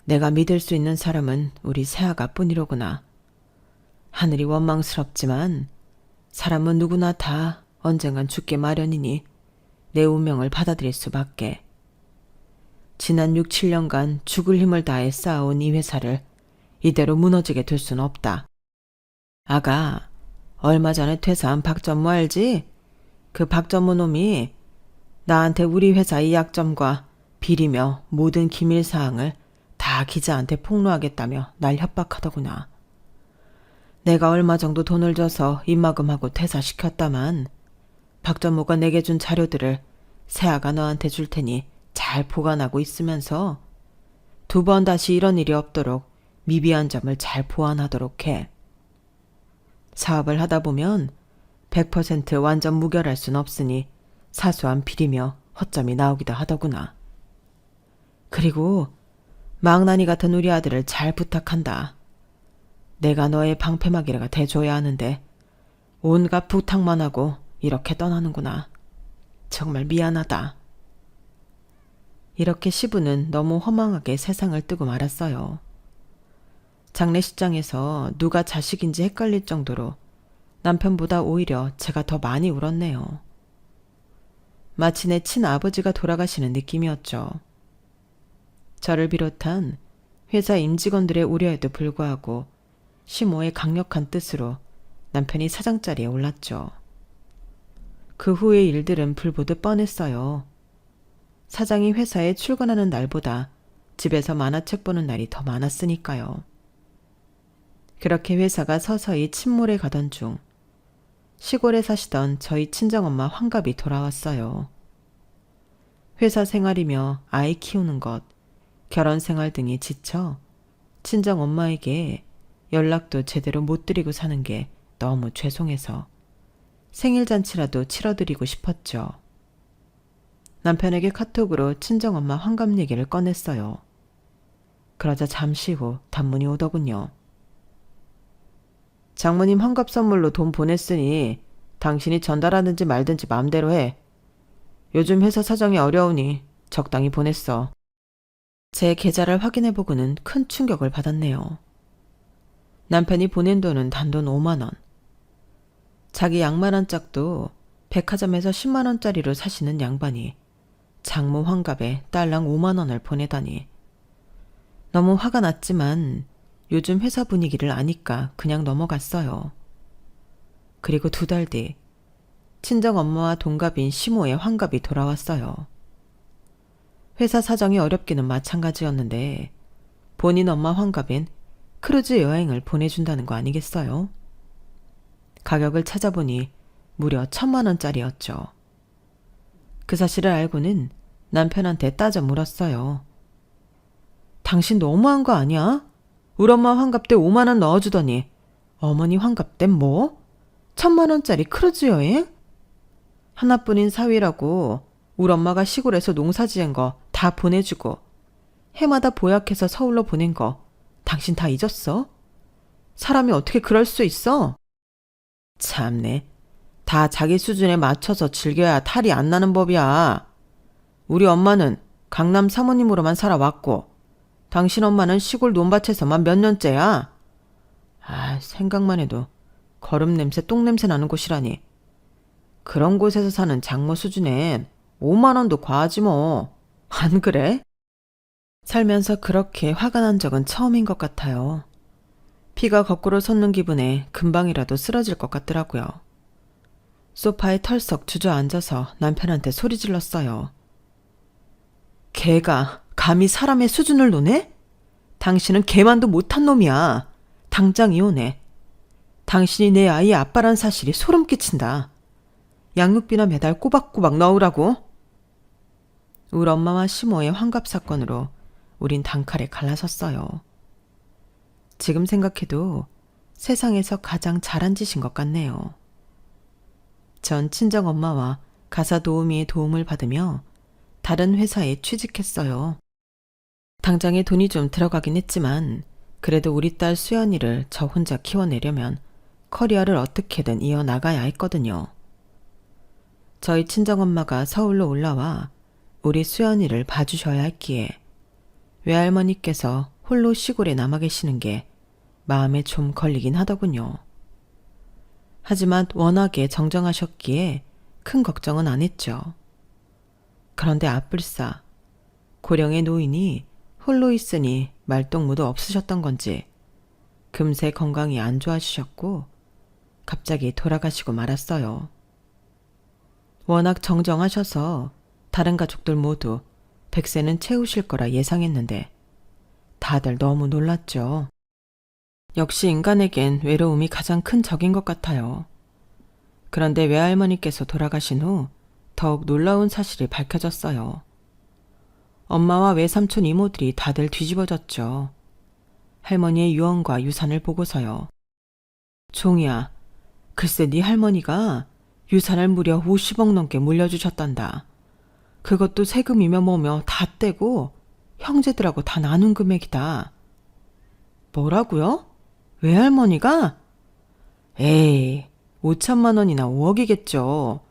내가 믿을 수 있는 사람은 우리 세아가 뿐이로구나. 하늘이 원망스럽지만 사람은 누구나 다 언젠간 죽게 마련이니 내 운명을 받아들일 수밖에. 지난 6, 7년간 죽을 힘을 다해 쌓아온 이 회사를 이대로 무너지게 둘 순 없다. 아가, 얼마 전에 퇴사한 박전무 알지? 그 박전무 놈이 나한테 우리 회사 의 약점과 비리며 모든 기밀사항을 다 기자한테 폭로하겠다며 날 협박하더구나. 내가 얼마 정도 돈을 줘서 입막음하고 퇴사시켰다만 박전무가 내게 준 자료들을 세아가 너한테 줄 테니 잘 보관하고 있으면서 2번 다시 이런 일이 없도록 미비한 점을 잘 보완하도록 해. 사업을 하다 보면 100% 완전 무결할 순 없으니 사소한 비리며 허점이 나오기도 하더구나. 그리고 망나니 같은 우리 아들을 잘 부탁한다. 내가 너의 방패막이라가 돼줘야 하는데 온갖 부탁만 하고 이렇게 떠나는구나. 정말 미안하다. 이렇게 시부는 너무 허망하게 세상을 뜨고 말았어요. 장례식장에서 누가 자식인지 헷갈릴 정도로 남편보다 오히려 제가 더 많이 울었네요. 마치 내 친아버지가 돌아가시는 느낌이었죠. 저를 비롯한 회사 임직원들의 우려에도 불구하고 시모의 강력한 뜻으로 남편이 사장 자리에 올랐죠. 그 후의 일들은 불보듯 뻔했어요. 사장이 회사에 출근하는 날보다 집에서 만화책 보는 날이 더 많았으니까요. 그렇게 회사가 서서히 침몰해 가던 중 시골에 사시던 저희 친정엄마 환갑이 돌아왔어요. 회사 생활이며 아이 키우는 것, 결혼 생활 등이 지쳐 친정엄마에게 연락도 제대로 못 드리고 사는 게 너무 죄송해서 생일잔치라도 치러드리고 싶었죠. 남편에게 카톡으로 친정엄마 환갑 얘기를 꺼냈어요. 그러자 잠시 후 단문이 오더군요. 장모님 환갑 선물로 돈 보냈으니 당신이 전달하든지 말든지 마음대로 해. 요즘 회사 사정이 어려우니 적당히 보냈어. 제 계좌를 확인해보고는 큰 충격을 받았네요. 남편이 보낸 돈은 단돈 5만 원. 자기 양말 한 짝도 백화점에서 10만 원짜리로 사시는 양반이 장모 환갑에 딸랑 5만 원을 보내다니. 너무 화가 났지만 요즘 회사 분위기를 아니까 그냥 넘어갔어요. 그리고 2달 뒤 친정엄마와 동갑인 시모의 환갑이 돌아왔어요. 회사 사정이 어렵기는 마찬가지였는데 본인 엄마 환갑엔 크루즈 여행을 보내준다는 거 아니겠어요? 가격을 찾아보니 무려 1,000만 원짜리였죠. 그 사실을 알고는 남편한테 따져 물었어요. 당신 너무한 거 아니야? 우리 엄마 환갑 때 5만 원 넣어주더니 어머니 환갑 땐 뭐? 1,000만 원짜리 크루즈 여행? 하나뿐인 사위라고 우리 엄마가 시골에서 농사 지은 거 다 보내주고 해마다 보약해서 서울로 보낸 거 당신 다 잊었어? 사람이 어떻게 그럴 수 있어? 참네. 다 자기 수준에 맞춰서 즐겨야 탈이 안 나는 법이야. 우리 엄마는 강남 사모님으로만 살아왔고 당신 엄마는 시골 논밭에서만 몇 년째야. 아, 생각만 해도 거름 냄새, 똥 냄새 나는 곳이라니. 그런 곳에서 사는 장모 수준엔 5만 원도 과하지 뭐. 안 그래? 살면서 그렇게 화가 난 적은 처음인 것 같아요. 피가 거꾸로 솟는 기분에 금방이라도 쓰러질 것 같더라고요. 소파에 털썩 주저앉아서 남편한테 소리 질렀어요. 걔가 감히 사람의 수준을 노네? 당신은 걔만도 못한 놈이야. 당장 이혼해. 당신이 내 아이의 아빠란 사실이 소름 끼친다. 양육비나 매달 꼬박꼬박 넣으라고. 우리 엄마와 시모의 환갑 사건으로 우린 단칼에 갈라섰어요. 지금 생각해도 세상에서 가장 잘한 짓인 것 같네요. 전 친정엄마와 가사 도우미의 도움을 받으며 다른 회사에 취직했어요. 당장에 돈이 좀 들어가긴 했지만 그래도 우리 딸 수연이를 저 혼자 키워내려면 커리어를 어떻게든 이어나가야 했거든요. 저희 친정엄마가 서울로 올라와 우리 수연이를 봐주셔야 했기에 외할머니께서 홀로 시골에 남아 계시는 게 마음에 좀 걸리긴 하더군요. 하지만 워낙에 정정하셨기에 큰 걱정은 안 했죠. 그런데 앞불싸 고령의 노인이 홀로 있으니 말동무도 없으셨던 건지 금세 건강이 안 좋아지셨고 갑자기 돌아가시고 말았어요. 워낙 정정하셔서 다른 가족들 모두 100세는 채우실 거라 예상했는데 다들 너무 놀랐죠. 역시 인간에겐 외로움이 가장 큰 적인 것 같아요. 그런데 외할머니께서 돌아가신 후 더욱 놀라운 사실이 밝혀졌어요. 엄마와 외삼촌 이모들이 다들 뒤집어졌죠. 할머니의 유언과 유산을 보고서요. 종이야, 글쎄 네 할머니가 유산을 무려 50억 넘게 물려주셨단다. 그것도 세금이며 뭐며 다 떼고 형제들하고 다 나눈 금액이다. 뭐라고요? 외할머니가? 에이, 5천만 원이나 5억이겠죠.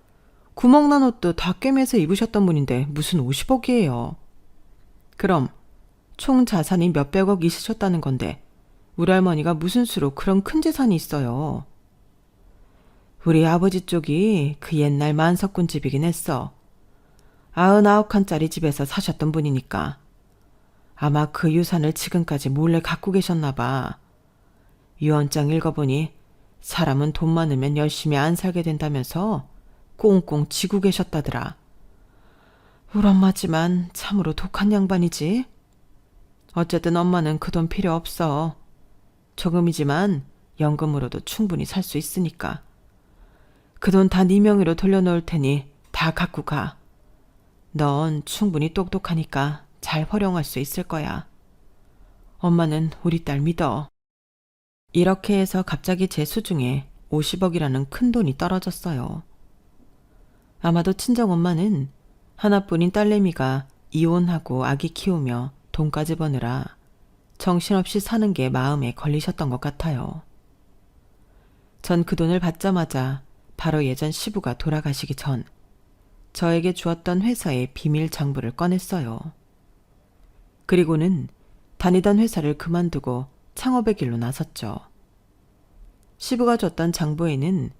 구멍난 옷도 다 꿰매서 입으셨던 분인데 무슨 50억이에요. 그럼 총 자산이 몇백억 있으셨다는 건데 우리 할머니가 무슨 수로 그런 큰 재산이 있어요. 우리 아버지 쪽이 그 옛날 만석군 집이긴 했어. 99칸짜리 집에서 사셨던 분이니까. 아마 그 유산을 지금까지 몰래 갖고 계셨나 봐. 유언장 읽어보니 사람은 돈 많으면 열심히 안 살게 된다면서 꽁꽁 쥐고 계셨다더라. 우리 엄마지만 참으로 독한 양반이지. 어쨌든 엄마는 그 돈 필요 없어. 조금이지만 연금으로도 충분히 살 수 있으니까. 그 돈 다 네 명의로 돌려놓을 테니 다 갖고 가. 넌 충분히 똑똑하니까 잘 활용할 수 있을 거야. 엄마는 우리 딸 믿어. 이렇게 해서 갑자기 제 수중에 50억이라는 큰 돈이 떨어졌어요. 아마도 친정엄마는 하나뿐인 딸내미가 이혼하고 아기 키우며 돈까지 버느라 정신없이 사는 게 마음에 걸리셨던 것 같아요. 전 그 돈을 받자마자 바로 예전 시부가 돌아가시기 전 저에게 주었던 회사의 비밀 장부를 꺼냈어요. 그리고는 다니던 회사를 그만두고 창업의 길로 나섰죠. 시부가 줬던 장부에는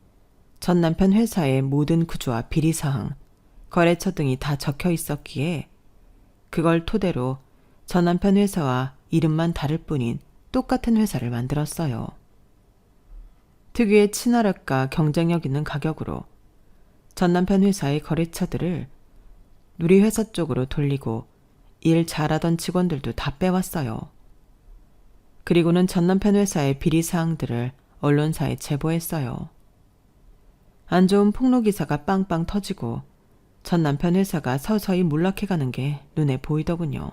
전 남편 회사의 모든 구조와 비리사항, 거래처 등이 다 적혀 있었기에 그걸 토대로 전 남편 회사와 이름만 다를 뿐인 똑같은 회사를 만들었어요. 특유의 친화력과 경쟁력 있는 가격으로 전 남편 회사의 거래처들을 우리 회사 쪽으로 돌리고 일 잘하던 직원들도 다 빼왔어요. 그리고는 전 남편 회사의 비리사항들을 언론사에 제보했어요. 안 좋은 폭로기사가 빵빵 터지고 전 남편 회사가 서서히 몰락해가는 게 눈에 보이더군요.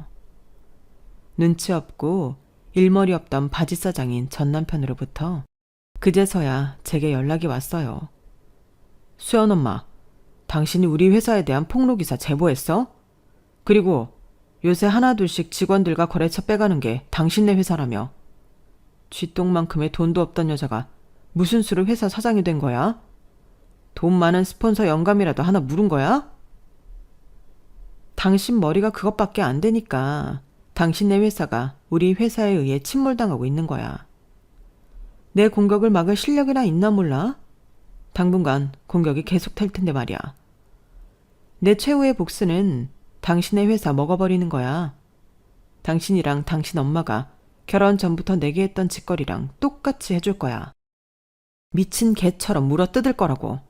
눈치 없고 일머리 없던 바지사장인 전 남편으로부터 그제서야 제게 연락이 왔어요. 수연 엄마, 당신이 우리 회사에 대한 폭로기사 제보했어? 그리고 요새 하나둘씩 직원들과 거래처 빼가는 게 당신네 회사라며. 쥐똥만큼의 돈도 없던 여자가 무슨 수로 회사 사장이 된 거야? 돈 많은 스폰서 영감이라도 하나 물은 거야? 당신 머리가 그것밖에 안 되니까 당신네 회사가 우리 회사에 의해 침몰당하고 있는 거야. 내 공격을 막을 실력이나 있나 몰라? 당분간 공격이 계속될 텐데 말이야. 내 최후의 복수는 당신의 회사 먹어버리는 거야. 당신이랑 당신 엄마가 결혼 전부터 내게 했던 짓거리랑 똑같이 해줄 거야. 미친 개처럼 물어뜯을 거라고.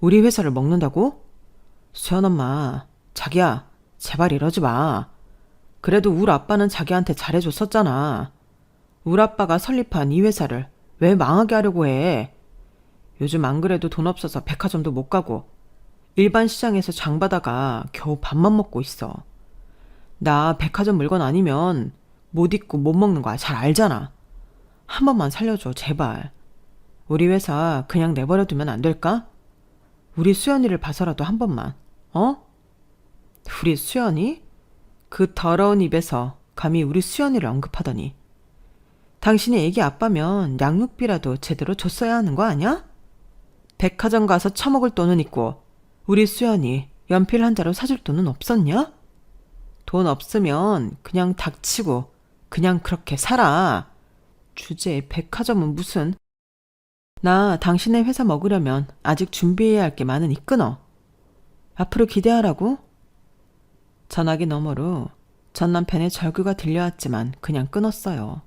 우리 회사를 먹는다고? 수연 엄마, 자기야, 제발 이러지 마. 그래도 울 아빠는 자기한테 잘해줬었잖아. 울 아빠가 설립한 이 회사를 왜 망하게 하려고 해? 요즘 안 그래도 돈 없어서 백화점도 못 가고 일반 시장에서 장 봐다가 겨우 밥만 먹고 있어. 나 백화점 물건 아니면 못 입고 못 먹는 거 잘 알잖아. 한 번만 살려줘, 제발. 우리 회사 그냥 내버려 두면 안 될까? 우리 수연이를 봐서라도 한 번만, 어? 우리 수연이? 그 더러운 입에서 감히 우리 수연이를 언급하더니. 당신이 애기 아빠면 양육비라도 제대로 줬어야 하는 거 아니야? 백화점 가서 처먹을 돈은 있고 우리 수연이 연필 한 자루 사줄 돈은 없었냐? 돈 없으면 그냥 닥치고 그냥 그렇게 살아. 주제에 백화점은 무슨. 나 당신의 회사 먹으려면 아직 준비해야 할 게 많으니 끊어. 앞으로 기대하라고? 전화기 너머로 전 남편의 절규가 들려왔지만 그냥 끊었어요.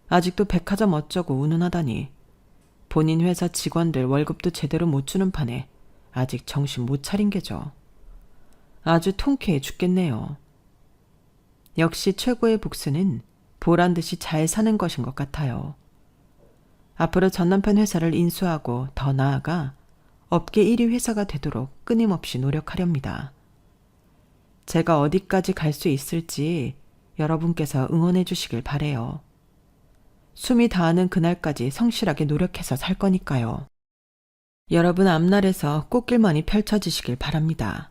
아직도 백화점 어쩌고 운운하다니. 본인 회사 직원들 월급도 제대로 못 주는 판에 아직 정신 못 차린 게죠. 아주 통쾌해 죽겠네요. 역시 최고의 복수는 보란 듯이 잘 사는 것인 것 같아요. 앞으로 전 남편 회사를 인수하고 더 나아가 업계 1위 회사가 되도록 끊임없이 노력하렵니다. 제가 어디까지 갈 수 있을지 여러분께서 응원해 주시길 바래요. 숨이 닿는 그날까지 성실하게 노력해서 살 거니까요. 여러분 앞날에서 꽃길만이 펼쳐지시길 바랍니다.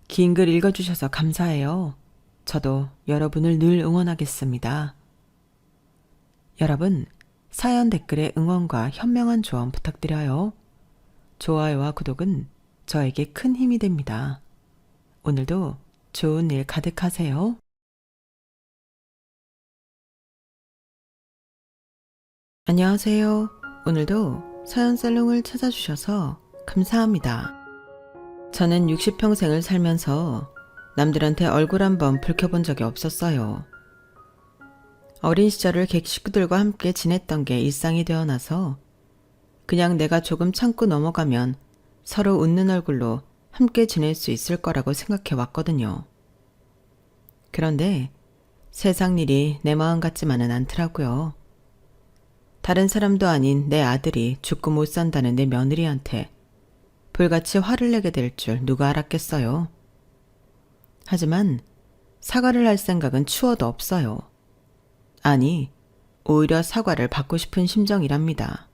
긴 글 읽어주셔서 감사해요. 저도 여러분을 늘 응원하겠습니다. 여러분, 사연 댓글에 응원과 현명한 조언 부탁드려요. 좋아요와 구독은 저에게 큰 힘이 됩니다. 오늘도 좋은 일 가득하세요. 안녕하세요. 오늘도 사연살롱을 찾아주셔서 감사합니다. 저는 60평생을 살면서 남들한테 얼굴 한번 붉혀본 적이 없었어요. 어린 시절을 객 식구들과 함께 지냈던 게 일상이 되어나서 그냥 내가 조금 참고 넘어가면 서로 웃는 얼굴로 함께 지낼 수 있을 거라고 생각해 왔거든요. 그런데 세상 일이 내 마음 같지만은 않더라고요. 다른 사람도 아닌 내 아들이 죽고 못 산다는 내 며느리한테 불같이 화를 내게 될 줄 누가 알았겠어요. 하지만 사과를 할 생각은 추워도 없어요. 아니, 오히려 사과를 받고 싶은 심정이랍니다.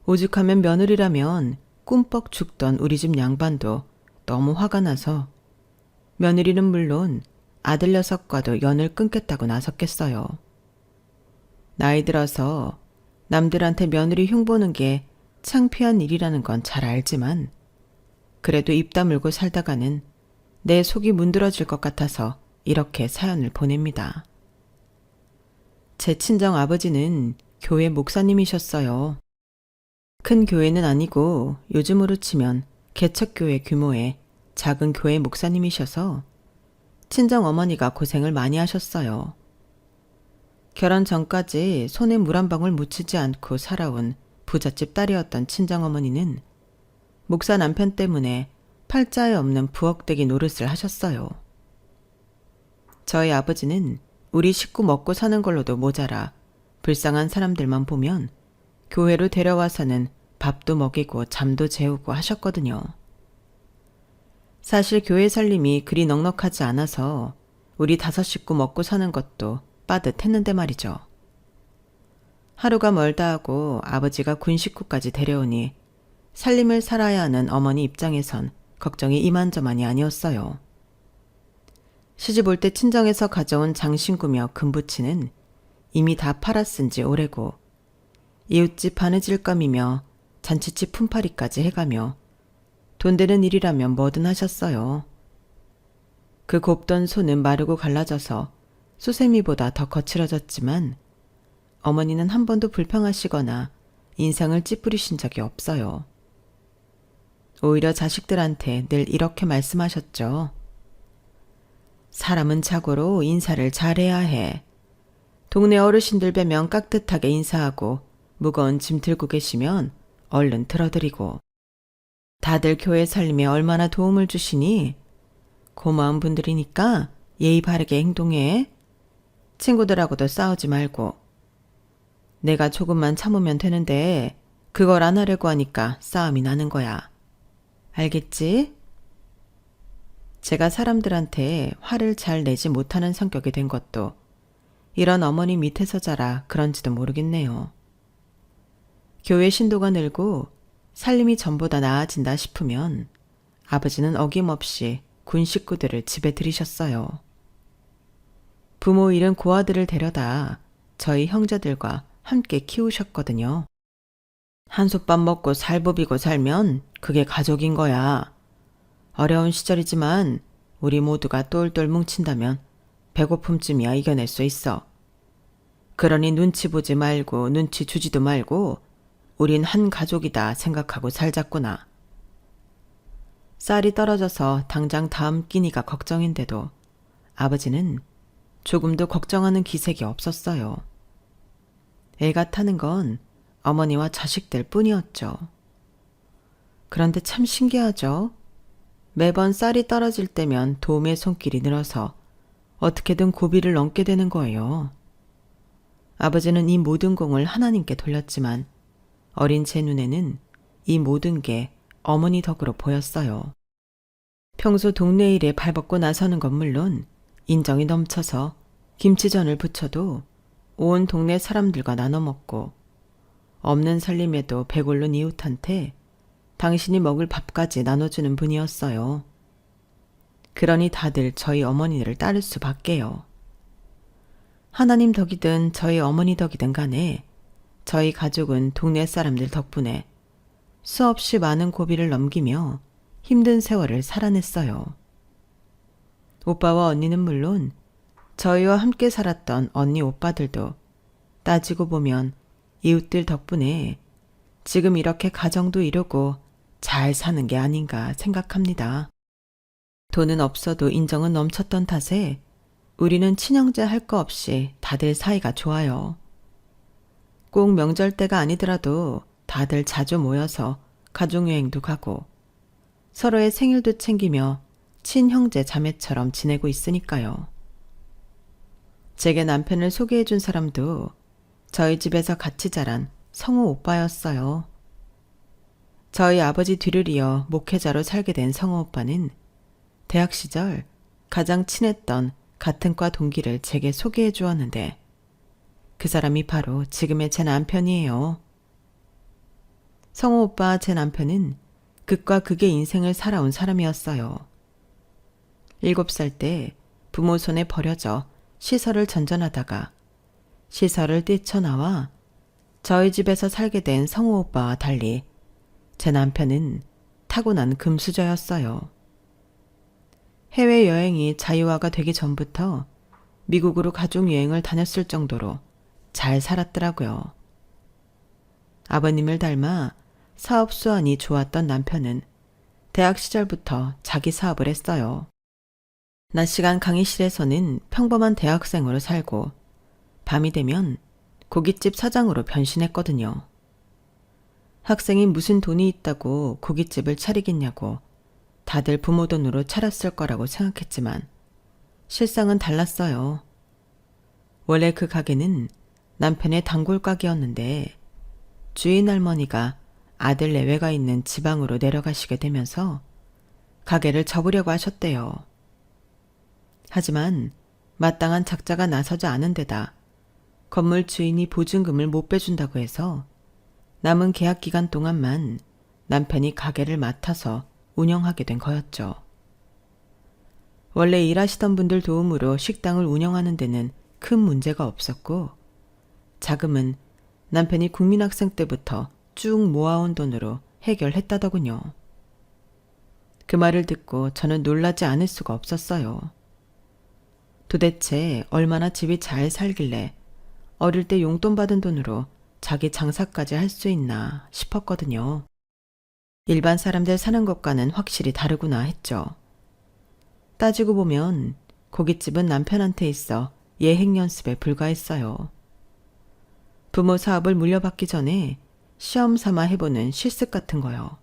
오죽하면 며느리라면 꿈뻑 죽던 우리 집 양반도 너무 화가 나서 며느리는 물론 아들 녀석과도 연을 끊겠다고 나섰겠어요. 나이 들어서 남들한테 며느리 흉보는 게 창피한 일이라는 건 잘 알지만 그래도 입 다물고 살다가는 내 속이 문드러질 것 같아서 이렇게 사연을 보냅니다. 제 친정 아버지는 교회 목사님이셨어요. 큰 교회는 아니고 요즘으로 치면 개척교회 규모의 작은 교회 목사님이셔서 친정 어머니가 고생을 많이 하셨어요. 결혼 전까지 손에 물 한 방울 묻히지 않고 살아온 부잣집 딸이었던 친정어머니는 목사 남편 때문에 팔자에 없는 부엌대기 노릇을 하셨어요. 저희 아버지는 우리 식구 먹고 사는 걸로도 모자라 불쌍한 사람들만 보면 교회로 데려와서는 밥도 먹이고 잠도 재우고 하셨거든요. 사실 교회 살림이 그리 넉넉하지 않아서 우리 5 식구 먹고 사는 것도 빠듯했는데 말이죠. 하루가 멀다 하고 아버지가 군 식구까지 데려오니 살림을 살아야 하는 어머니 입장에선 걱정이 이만저만이 아니었어요. 시집 올 때 친정에서 가져온 장신구며 금부치는 이미 다 팔아쓴 지 오래고, 이웃집 바느질감이며 잔치집 품팔이까지 해가며 돈 되는 일이라면 뭐든 하셨어요. 그 곱던 손은 마르고 갈라져서 수세미보다 더 거칠어졌지만 어머니는 한 번도 불평하시거나 인상을 찌푸리신 적이 없어요. 오히려 자식들한테 늘 이렇게 말씀하셨죠. 사람은 자고로 인사를 잘해야 해. 동네 어르신들 뵈면 깍듯하게 인사하고 무거운 짐 들고 계시면 얼른 들어드리고, 다들 교회 살림에 얼마나 도움을 주시니 고마운 분들이니까 예의 바르게 행동해. 친구들하고도 싸우지 말고. 내가 조금만 참으면 되는데 그걸 안 하려고 하니까 싸움이 나는 거야. 알겠지? 제가 사람들한테 화를 잘 내지 못하는 성격이 된 것도 이런 어머니 밑에서 자라 그런지도 모르겠네요. 교회 신도가 늘고 살림이 전보다 나아진다 싶으면 아버지는 어김없이 군 식구들을 집에 들이셨어요. 부모 잃은 고아들을 데려다 저희 형제들과 함께 키우셨거든요. 한솥밥 먹고 살부비고 살면 그게 가족인 거야. 어려운 시절이지만 우리 모두가 똘똘 뭉친다면 배고픔쯤이야 이겨낼 수 있어. 그러니 눈치 보지 말고 눈치 주지도 말고 우린 한 가족이다 생각하고 살자꾸나. 쌀이 떨어져서 당장 다음 끼니가 걱정인데도 아버지는 조금도 걱정하는 기색이 없었어요. 애가 타는 건 어머니와 자식들 뿐이었죠. 그런데 참 신기하죠. 매번 쌀이 떨어질 때면 도움의 손길이 늘어서 어떻게든 고비를 넘게 되는 거예요. 아버지는 이 모든 공을 하나님께 돌렸지만 어린 제 눈에는 이 모든 게 어머니 덕으로 보였어요. 평소 동네 일에 발벗고 나서는 건 물론 인정이 넘쳐서 김치전을 부쳐도 온 동네 사람들과 나눠 먹고, 없는 살림에도 배고른 이웃한테 당신이 먹을 밥까지 나눠주는 분이었어요. 그러니 다들 저희 어머니를 따를 수밖에요. 하나님 덕이든 저희 어머니 덕이든 간에 저희 가족은 동네 사람들 덕분에 수없이 많은 고비를 넘기며 힘든 세월을 살아냈어요. 오빠와 언니는 물론 저희와 함께 살았던 언니 오빠들도 따지고 보면 이웃들 덕분에 지금 이렇게 가정도 이루고 잘 사는 게 아닌가 생각합니다. 돈은 없어도 인정은 넘쳤던 탓에 우리는 친형제 할 거 없이 다들 사이가 좋아요. 꼭 명절 때가 아니더라도 다들 자주 모여서 가족여행도 가고 서로의 생일도 챙기며 친형제 자매처럼 지내고 있으니까요. 제게 남편을 소개해준 사람도 저희 집에서 같이 자란 성우 오빠였어요. 저희 아버지 뒤를 이어 목회자로 살게 된 성우 오빠는 대학 시절 가장 친했던 같은 과 동기를 제게 소개해 주었는데 그 사람이 바로 지금의 제 남편이에요. 성우 오빠 제 남편은 극과 극의 인생을 살아온 사람이었어요. 7살 때 부모 손에 버려져 시설을 전전하다가 시설을 뛰쳐나와 저희 집에서 살게 된 성우 오빠와 달리 제 남편은 타고난 금수저였어요. 해외여행이 자유화가 되기 전부터 미국으로 가족여행을 다녔을 정도로 잘 살았더라고요. 아버님을 닮아 사업 수완이 좋았던 남편은 대학 시절부터 자기 사업을 했어요. 낮 시간 강의실에서는 평범한 대학생으로 살고 밤이 되면 고깃집 사장으로 변신했거든요. 학생이 무슨 돈이 있다고 고깃집을 차리겠냐고 다들 부모 돈으로 차렸을 거라고 생각했지만 실상은 달랐어요. 원래 그 가게는 남편의 단골 가게였는데 주인 할머니가 아들 내외가 있는 지방으로 내려가시게 되면서 가게를 접으려고 하셨대요. 하지만 마땅한 작자가 나서지 않은 데다 건물 주인이 보증금을 못 빼준다고 해서 남은 계약 기간 동안만 남편이 가게를 맡아서 운영하게 된 거였죠. 원래 일하시던 분들 도움으로 식당을 운영하는 데는 큰 문제가 없었고, 자금은 남편이 국민학생 때부터 쭉 모아온 돈으로 해결했다더군요. 그 말을 듣고 저는 놀라지 않을 수가 없었어요. 도대체 얼마나 집이 잘 살길래 어릴 때 용돈 받은 돈으로 자기 장사까지 할 수 있나 싶었거든요. 일반 사람들 사는 것과는 확실히 다르구나 했죠. 따지고 보면 고깃집은 남편한테 있어 예행 연습에 불과했어요. 부모 사업을 물려받기 전에 시험 삼아 해보는 실습 같은 거요.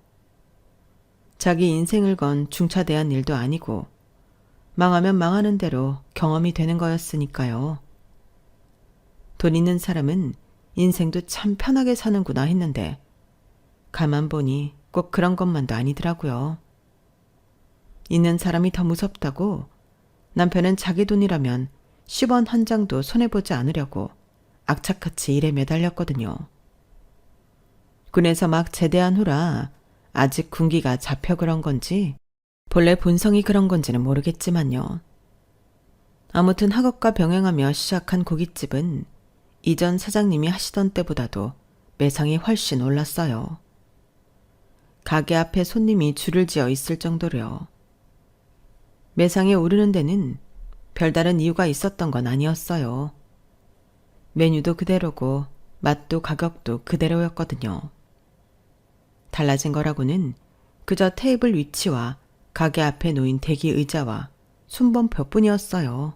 자기 인생을 건 중차대한 일도 아니고 망하면 망하는 대로 경험이 되는 거였으니까요. 돈 있는 사람은 인생도 참 편하게 사는구나 했는데 가만 보니 꼭 그런 것만도 아니더라고요. 있는 사람이 더 무섭다고 남편은 자기 돈이라면 10원 한 장도 손해보지 않으려고 악착같이 일에 매달렸거든요. 군에서 막 제대한 후라 아직 군기가 잡혀 그런 건지 본래 본성이 그런 건지는 모르겠지만요. 아무튼 학업과 병행하며 시작한 고깃집은 이전 사장님이 하시던 때보다도 매상이 훨씬 올랐어요. 가게 앞에 손님이 줄을 지어 있을 정도로요. 매상에 오르는 데는 별다른 이유가 있었던 건 아니었어요. 메뉴도 그대로고 맛도 가격도 그대로였거든요. 달라진 거라고는 그저 테이블 위치와 가게 앞에 놓인 대기 의자와 순번표뿐이었어요.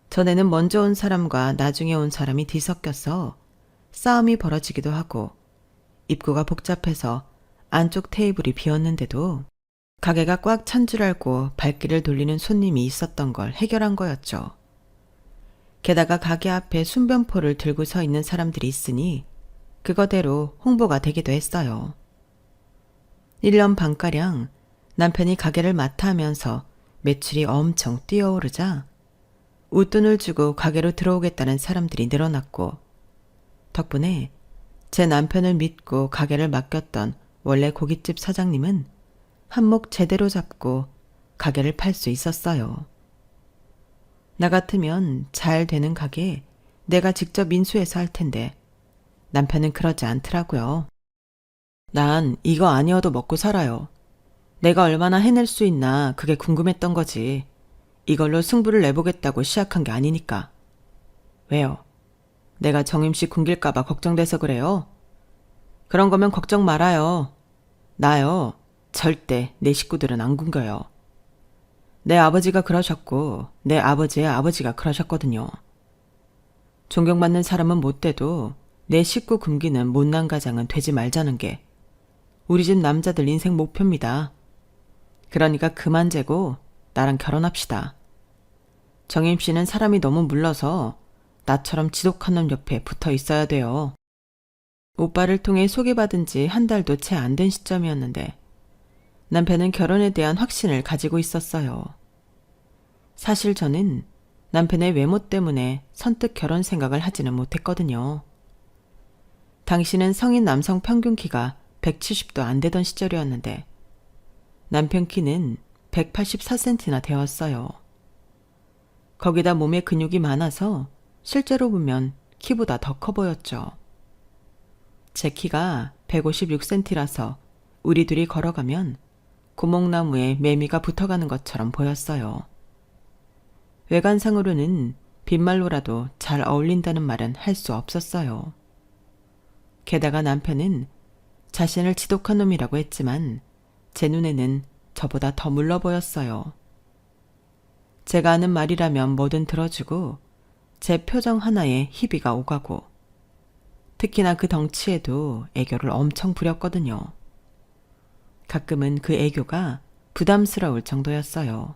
전에는 먼저 온 사람과 나중에 온 사람이 뒤섞여서 싸움이 벌어지기도 하고 입구가 복잡해서 안쪽 테이블이 비었는데도 가게가 꽉 찬 줄 알고 발길을 돌리는 손님이 있었던 걸 해결한 거였죠. 게다가 가게 앞에 순변포를 들고 서 있는 사람들이 있으니 그거대로 홍보가 되기도 했어요. 1년 반가량 남편이 가게를 맡아 하면서 매출이 엄청 뛰어오르자 웃돈을 주고 가게로 들어오겠다는 사람들이 늘어났고 덕분에 제 남편을 믿고 가게를 맡겼던 원래 고깃집 사장님은 한몫 제대로 잡고 가게를 팔 수 있었어요. 나 같으면 잘 되는 가게 내가 직접 인수해서 할 텐데 남편은 그러지 않더라고요. 난 이거 아니어도 먹고 살아요. 내가 얼마나 해낼 수 있나 그게 궁금했던 거지. 이걸로 승부를 내보겠다고 시작한 게 아니니까. 왜요? 내가 정임씨 굶길까봐 걱정돼서 그래요? 그런 거면 걱정 말아요. 나요. 절대 내 식구들은 안 굶겨요. 내 아버지가 그러셨고 내 아버지의 아버지가 그러셨거든요. 존경받는 사람은 못 돼도 내 식구 굶기는 못난 가장은 되지 말자는 게 우리 집 남자들 인생 목표입니다. 그러니까 그만 재고 나랑 결혼합시다. 정임씨는 사람이 너무 물러서 나처럼 지독한 놈 옆에 붙어 있어야 돼요. 오빠를 통해 소개받은 지 한 달도 채 안 된 시점이었는데 남편은 결혼에 대한 확신을 가지고 있었어요. 사실 저는 남편의 외모 때문에 선뜻 결혼 생각을 하지는 못했거든요. 당시는 성인 남성 평균 키가 170도 안 되던 시절이었는데 남편 키는 184cm나 되었어요. 거기다 몸에 근육이 많아서 실제로 보면 키보다 더 커 보였죠. 제 키가 156cm라서 우리 둘이 걸어가면 고목나무에 매미가 붙어가는 것처럼 보였어요. 외관상으로는 빈말로라도 잘 어울린다는 말은 할 수 없었어요. 게다가 남편은 자신을 지독한 놈이라고 했지만 제 눈에는 저보다 더 물러 보였어요. 제가 하는 말이라면 뭐든 들어주고 제 표정 하나에 희비가 오가고 특히나 그 덩치에도 애교를 엄청 부렸거든요. 가끔은 그 애교가 부담스러울 정도였어요.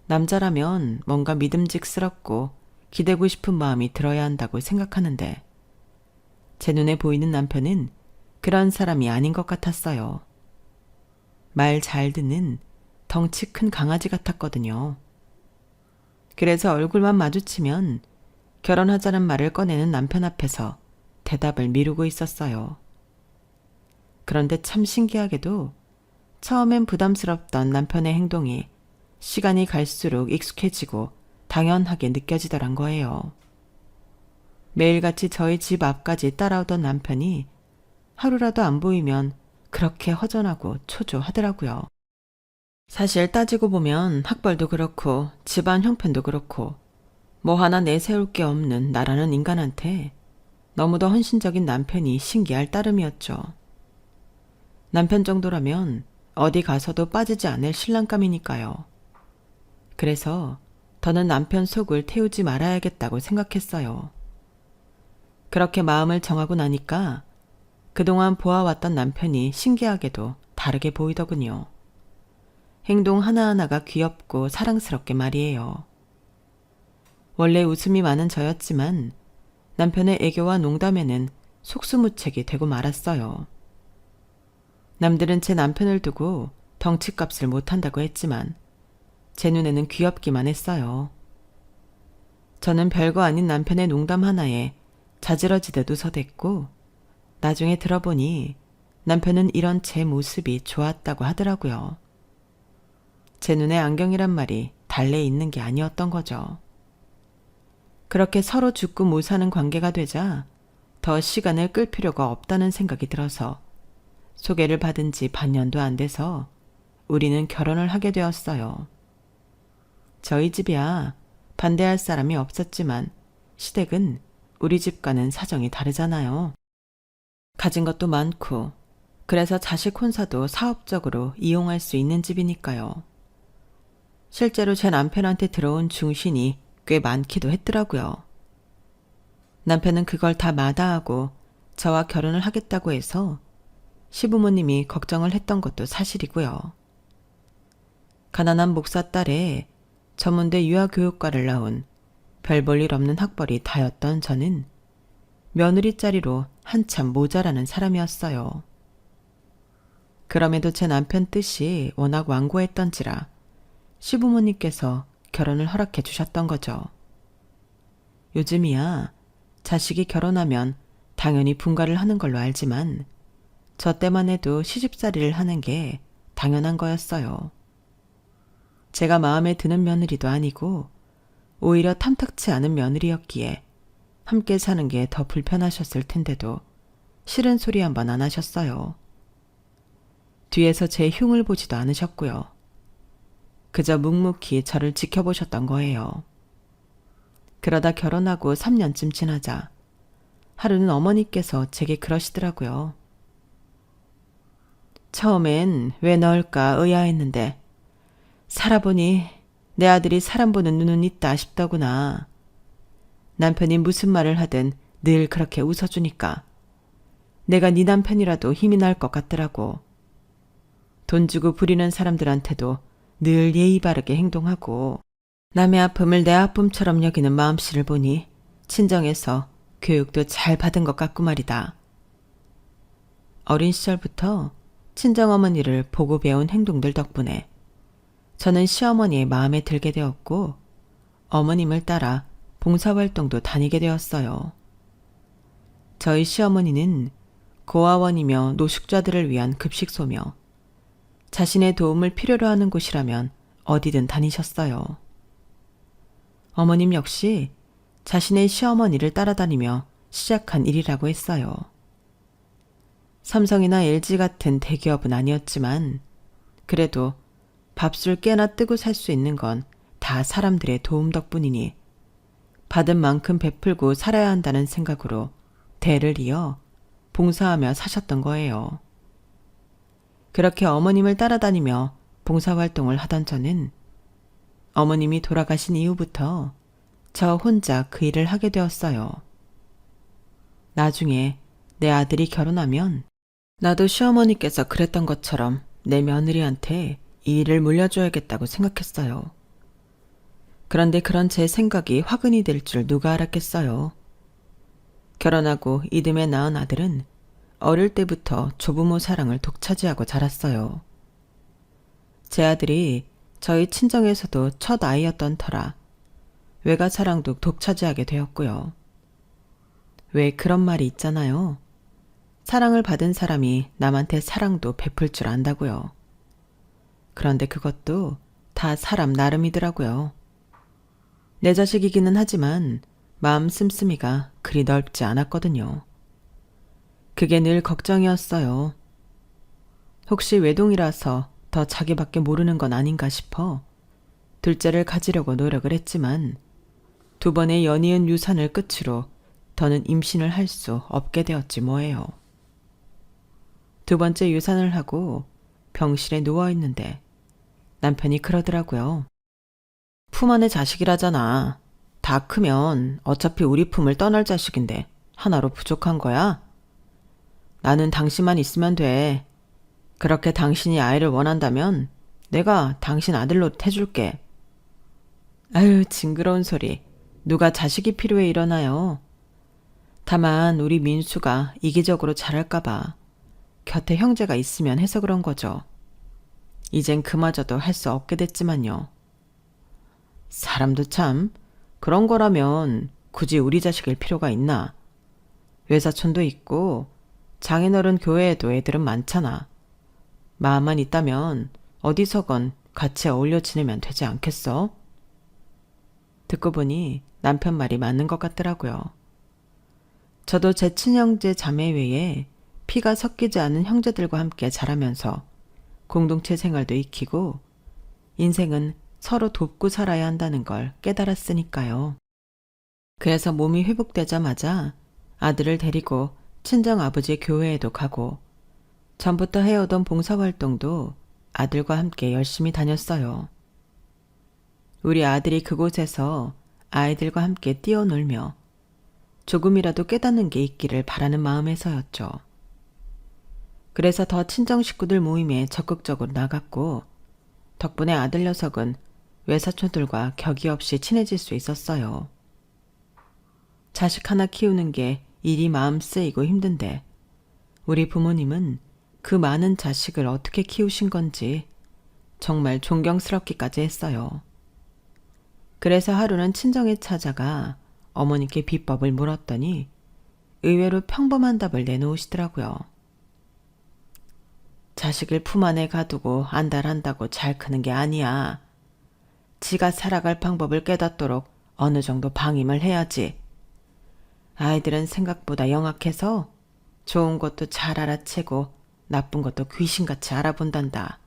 남자라면 뭔가 믿음직스럽고 기대고 싶은 마음이 들어야 한다고 생각하는데 제 눈에 보이는 남편은 그런 사람이 아닌 것 같았어요. 말 잘 듣는 덩치 큰 강아지 같았거든요. 그래서 얼굴만 마주치면 결혼하자는 말을 꺼내는 남편 앞에서 대답을 미루고 있었어요. 그런데 참 신기하게도 처음엔 부담스럽던 남편의 행동이 시간이 갈수록 익숙해지고 당연하게 느껴지더란 거예요. 매일같이 저희 집 앞까지 따라오던 남편이 하루라도 안 보이면 그렇게 허전하고 초조하더라고요. 사실 따지고 보면 학벌도 그렇고 집안 형편도 그렇고 뭐 하나 내세울 게 없는 나라는 인간한테 너무도 헌신적인 남편이 신기할 따름이었죠. 남편 정도라면 어디 가서도 빠지지 않을 신랑감이니까요. 그래서 더는 남편 속을 태우지 말아야겠다고 생각했어요. 그렇게 마음을 정하고 나니까 그동안 보아왔던 남편이 신기하게도 다르게 보이더군요. 행동 하나하나가 귀엽고 사랑스럽게 말이에요. 원래 웃음이 많은 저였지만 남편의 애교와 농담에는 속수무책이 되고 말았어요. 남들은 제 남편을 두고 덩치값을 못한다고 했지만 제 눈에는 귀엽기만 했어요. 저는 별거 아닌 남편의 농담 하나에 자지러지듯 웃어댔고 나중에 들어보니 남편은 이런 제 모습이 좋았다고 하더라고요. 제 눈에 안경이란 말이 달래 있는 게 아니었던 거죠. 그렇게 서로 죽고 못 사는 관계가 되자 더 시간을 끌 필요가 없다는 생각이 들어서 소개를 받은 지 반년도 안 돼서 우리는 결혼을 하게 되었어요. 저희 집이야 반대할 사람이 없었지만 시댁은 우리 집과는 사정이 다르잖아요. 가진 것도 많고 그래서 자식 혼사도 사업적으로 이용할 수 있는 집이니까요. 실제로 제 남편한테 들어온 중신이 꽤 많기도 했더라고요. 남편은 그걸 다 마다하고 저와 결혼을 하겠다고 해서 시부모님이 걱정을 했던 것도 사실이고요. 가난한 목사 딸에 전문대 유아교육과를 나온 별 볼 일 없는 학벌이 다였던 저는 며느리 자리로 한참 모자라는 사람이었어요. 그럼에도 제 남편 뜻이 워낙 완고했던지라 시부모님께서 결혼을 허락해 주셨던 거죠. 요즘이야 자식이 결혼하면 당연히 분가를 하는 걸로 알지만 저 때만 해도 시집살이를 하는 게 당연한 거였어요. 제가 마음에 드는 며느리도 아니고 오히려 탐탁치 않은 며느리였기에 함께 사는 게 더 불편하셨을 텐데도 싫은 소리 한 번 안 하셨어요. 뒤에서 제 흉을 보지도 않으셨고요. 그저 묵묵히 저를 지켜보셨던 거예요. 그러다 결혼하고 3년쯤 지나자 하루는 어머니께서 제게 그러시더라고요. 처음엔 왜 넣을까 의아했는데 살아보니 내 아들이 사람 보는 눈은 있다 싶더구나. 남편이 무슨 말을 하든 늘 그렇게 웃어주니까 내가 네 남편이라도 힘이 날 것 같더라고. 돈 주고 부리는 사람들한테도 늘 예의 바르게 행동하고 남의 아픔을 내 아픔처럼 여기는 마음씨를 보니 친정에서 교육도 잘 받은 것 같고 말이다. 어린 시절부터 친정어머니를 보고 배운 행동들 덕분에 저는 시어머니의 마음에 들게 되었고 어머님을 따라 봉사활동도 다니게 되었어요. 저희 시어머니는 고아원이며 노숙자들을 위한 급식소며 자신의 도움을 필요로 하는 곳이라면 어디든 다니셨어요. 어머님 역시 자신의 시어머니를 따라다니며 시작한 일이라고 했어요. 삼성이나 LG 같은 대기업은 아니었지만 그래도 밥술 깨나 뜨고 살 수 있는 건 다 사람들의 도움 덕분이니 받은 만큼 베풀고 살아야 한다는 생각으로 대를 이어 봉사하며 사셨던 거예요. 그렇게 어머님을 따라다니며 봉사활동을 하던 저는 어머님이 돌아가신 이후부터 저 혼자 그 일을 하게 되었어요. 나중에 내 아들이 결혼하면 나도 시어머니께서 그랬던 것처럼 내 며느리한테 이 일을 물려줘야겠다고 생각했어요. 그런데 그런 제 생각이 화근이 될 줄 누가 알았겠어요. 결혼하고 이듬해 낳은 아들은 어릴 때부터 조부모 사랑을 독차지하고 자랐어요. 제 아들이 저희 친정에서도 첫 아이였던 터라 외가 사랑도 독차지하게 되었고요. 왜 그런 말이 있잖아요. 사랑을 받은 사람이 남한테 사랑도 베풀 줄 안다고요. 그런데 그것도 다 사람 나름이더라고요. 내 자식이기는 하지만 마음 씀씀이가 그리 넓지 않았거든요. 그게 늘 걱정이었어요. 혹시 외동이라서 더 자기밖에 모르는 건 아닌가 싶어 둘째를 가지려고 노력을 했지만 2번의 연이은 유산을 끝으로 더는 임신을 할 수 없게 되었지 뭐예요. 2번째 유산을 하고 병실에 누워있는데 남편이 그러더라고요. 품 안의 자식이라잖아. 다 크면 어차피 우리 품을 떠날 자식인데 하나로 부족한 거야? 나는 당신만 있으면 돼. 그렇게 당신이 아이를 원한다면 내가 당신 아들로 해줄게. 아유, 징그러운 소리. 누가 자식이 필요해 일어나요. 다만 우리 민수가 이기적으로 자랄까봐 곁에 형제가 있으면 해서 그런 거죠. 이젠 그마저도 할 수 없게 됐지만요. 사람도 참 그런 거라면 굳이 우리 자식일 필요가 있나. 외사촌도 있고 장인어른 교회에도 애들은 많잖아. 마음만 있다면 어디서건 같이 어울려 지내면 되지 않겠어? 듣고 보니 남편 말이 맞는 것 같더라고요. 저도 제 친형제 자매 외에 피가 섞이지 않은 형제들과 함께 자라면서 공동체 생활도 익히고 인생은 서로 돕고 살아야 한다는 걸 깨달았으니까요. 그래서 몸이 회복되자마자 아들을 데리고 친정아버지 교회에도 가고 전부터 해오던 봉사활동도 아들과 함께 열심히 다녔어요. 우리 아들이 그곳에서 아이들과 함께 뛰어놀며 조금이라도 깨닫는 게 있기를 바라는 마음에서였죠. 그래서 더 친정 식구들 모임에 적극적으로 나갔고 덕분에 아들 녀석은 외사촌들과 격이 없이 친해질 수 있었어요. 자식 하나 키우는 게 일이 마음 쓰이고 힘든데 우리 부모님은 그 많은 자식을 어떻게 키우신 건지 정말 존경스럽기까지 했어요. 그래서 하루는 친정에 찾아가 어머니께 비법을 물었더니 의외로 평범한 답을 내놓으시더라고요. 자식을 품 안에 가두고 안달한다고 잘 크는 게 아니야. 지가 살아갈 방법을 깨닫도록 어느 정도 방임을 해야지. 아이들은 생각보다 영악해서 좋은 것도 잘 알아채고 나쁜 것도 귀신같이 알아본단다.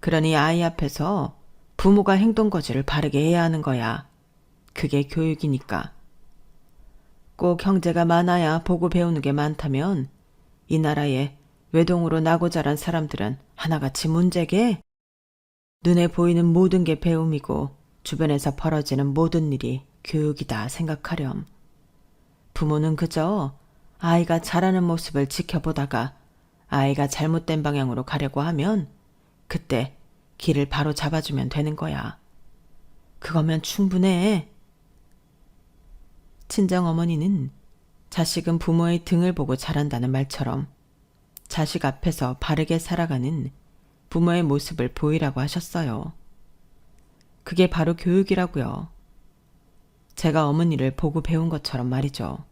그러니 아이 앞에서 부모가 행동거지를 바르게 해야 하는 거야. 그게 교육이니까. 꼭 형제가 많아야 보고 배우는 게 많다면 이 나라에 외동으로 나고 자란 사람들은 하나같이 문제게? 눈에 보이는 모든 게 배움이고 주변에서 벌어지는 모든 일이 교육이다 생각하렴. 부모는 그저 아이가 자라는 모습을 지켜보다가 아이가 잘못된 방향으로 가려고 하면 그때 길을 바로 잡아주면 되는 거야. 그거면 충분해. 친정어머니는 자식은 부모의 등을 보고 자란다는 말처럼 자식 앞에서 바르게 살아가는 부모의 모습을 보이라고 하셨어요. 그게 바로 교육이라고요. 제가 어머니를 보고 배운 것처럼 말이죠.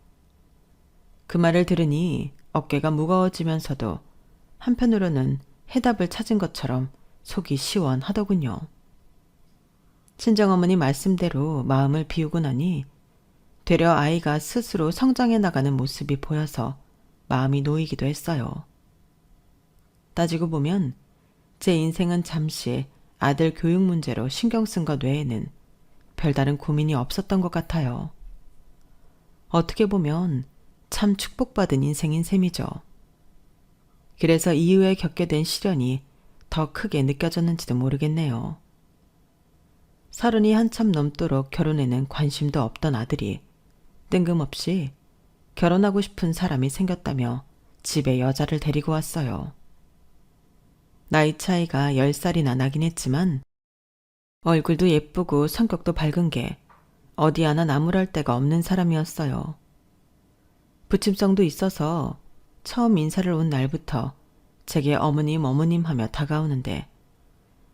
그 말을 들으니 어깨가 무거워지면서도 한편으로는 해답을 찾은 것처럼 속이 시원하더군요. 친정어머니 말씀대로 마음을 비우고 나니 되려 아이가 스스로 성장해 나가는 모습이 보여서 마음이 놓이기도 했어요. 따지고 보면 제 인생은 잠시 아들 교육 문제로 신경 쓴 것 외에는 별다른 고민이 없었던 것 같아요. 어떻게 보면 참 축복받은 인생인 셈이죠. 그래서 이후에 겪게 된 시련이 더 크게 느껴졌는지도 모르겠네요. 30이 한참 넘도록 결혼에는 관심도 없던 아들이 뜬금없이 결혼하고 싶은 사람이 생겼다며 집에 여자를 데리고 왔어요. 나이 차이가 10살이나 나긴 했지만 얼굴도 예쁘고 성격도 밝은 게 어디 하나 나무랄 데가 없는 사람이었어요. 부침성도 있어서 처음 인사를 온 날부터 제게 어머님 어머님 하며 다가오는데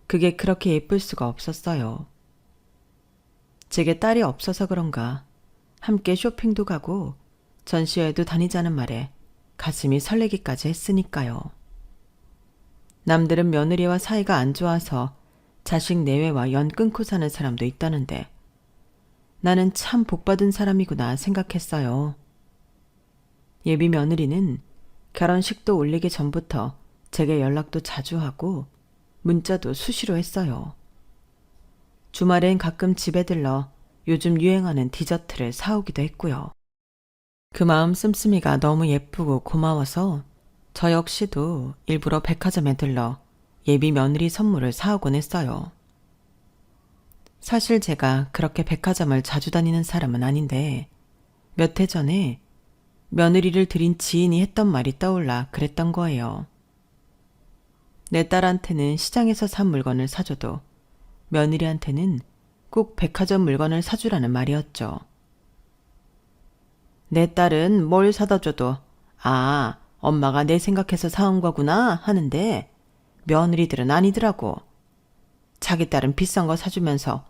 그게 그렇게 예쁠 수가 없었어요. 제게 딸이 없어서 그런가 함께 쇼핑도 가고 전시회도 다니자는 말에 가슴이 설레기까지 했으니까요. 남들은 며느리와 사이가 안 좋아서 자식 내외와 연 끊고 사는 사람도 있다는데 나는 참 복받은 사람이구나 생각했어요. 예비 며느리는 결혼식도 올리기 전부터 제게 연락도 자주 하고 문자도 수시로 했어요. 주말엔 가끔 집에 들러 요즘 유행하는 디저트를 사오기도 했고요. 그 마음 씀씀이가 너무 예쁘고 고마워서 저 역시도 일부러 백화점에 들러 예비 며느리 선물을 사오곤 했어요. 사실 제가 그렇게 백화점을 자주 다니는 사람은 아닌데 몇 해 전에 며느리를 드린 지인이 했던 말이 떠올라 그랬던 거예요. 내 딸한테는 시장에서 산 물건을 사줘도 며느리한테는 꼭 백화점 물건을 사주라는 말이었죠. 내 딸은 뭘 사다 줘도 아, 엄마가 내 생각해서 사온 거구나 하는데 며느리들은 아니더라고. 자기 딸은 비싼 거 사주면서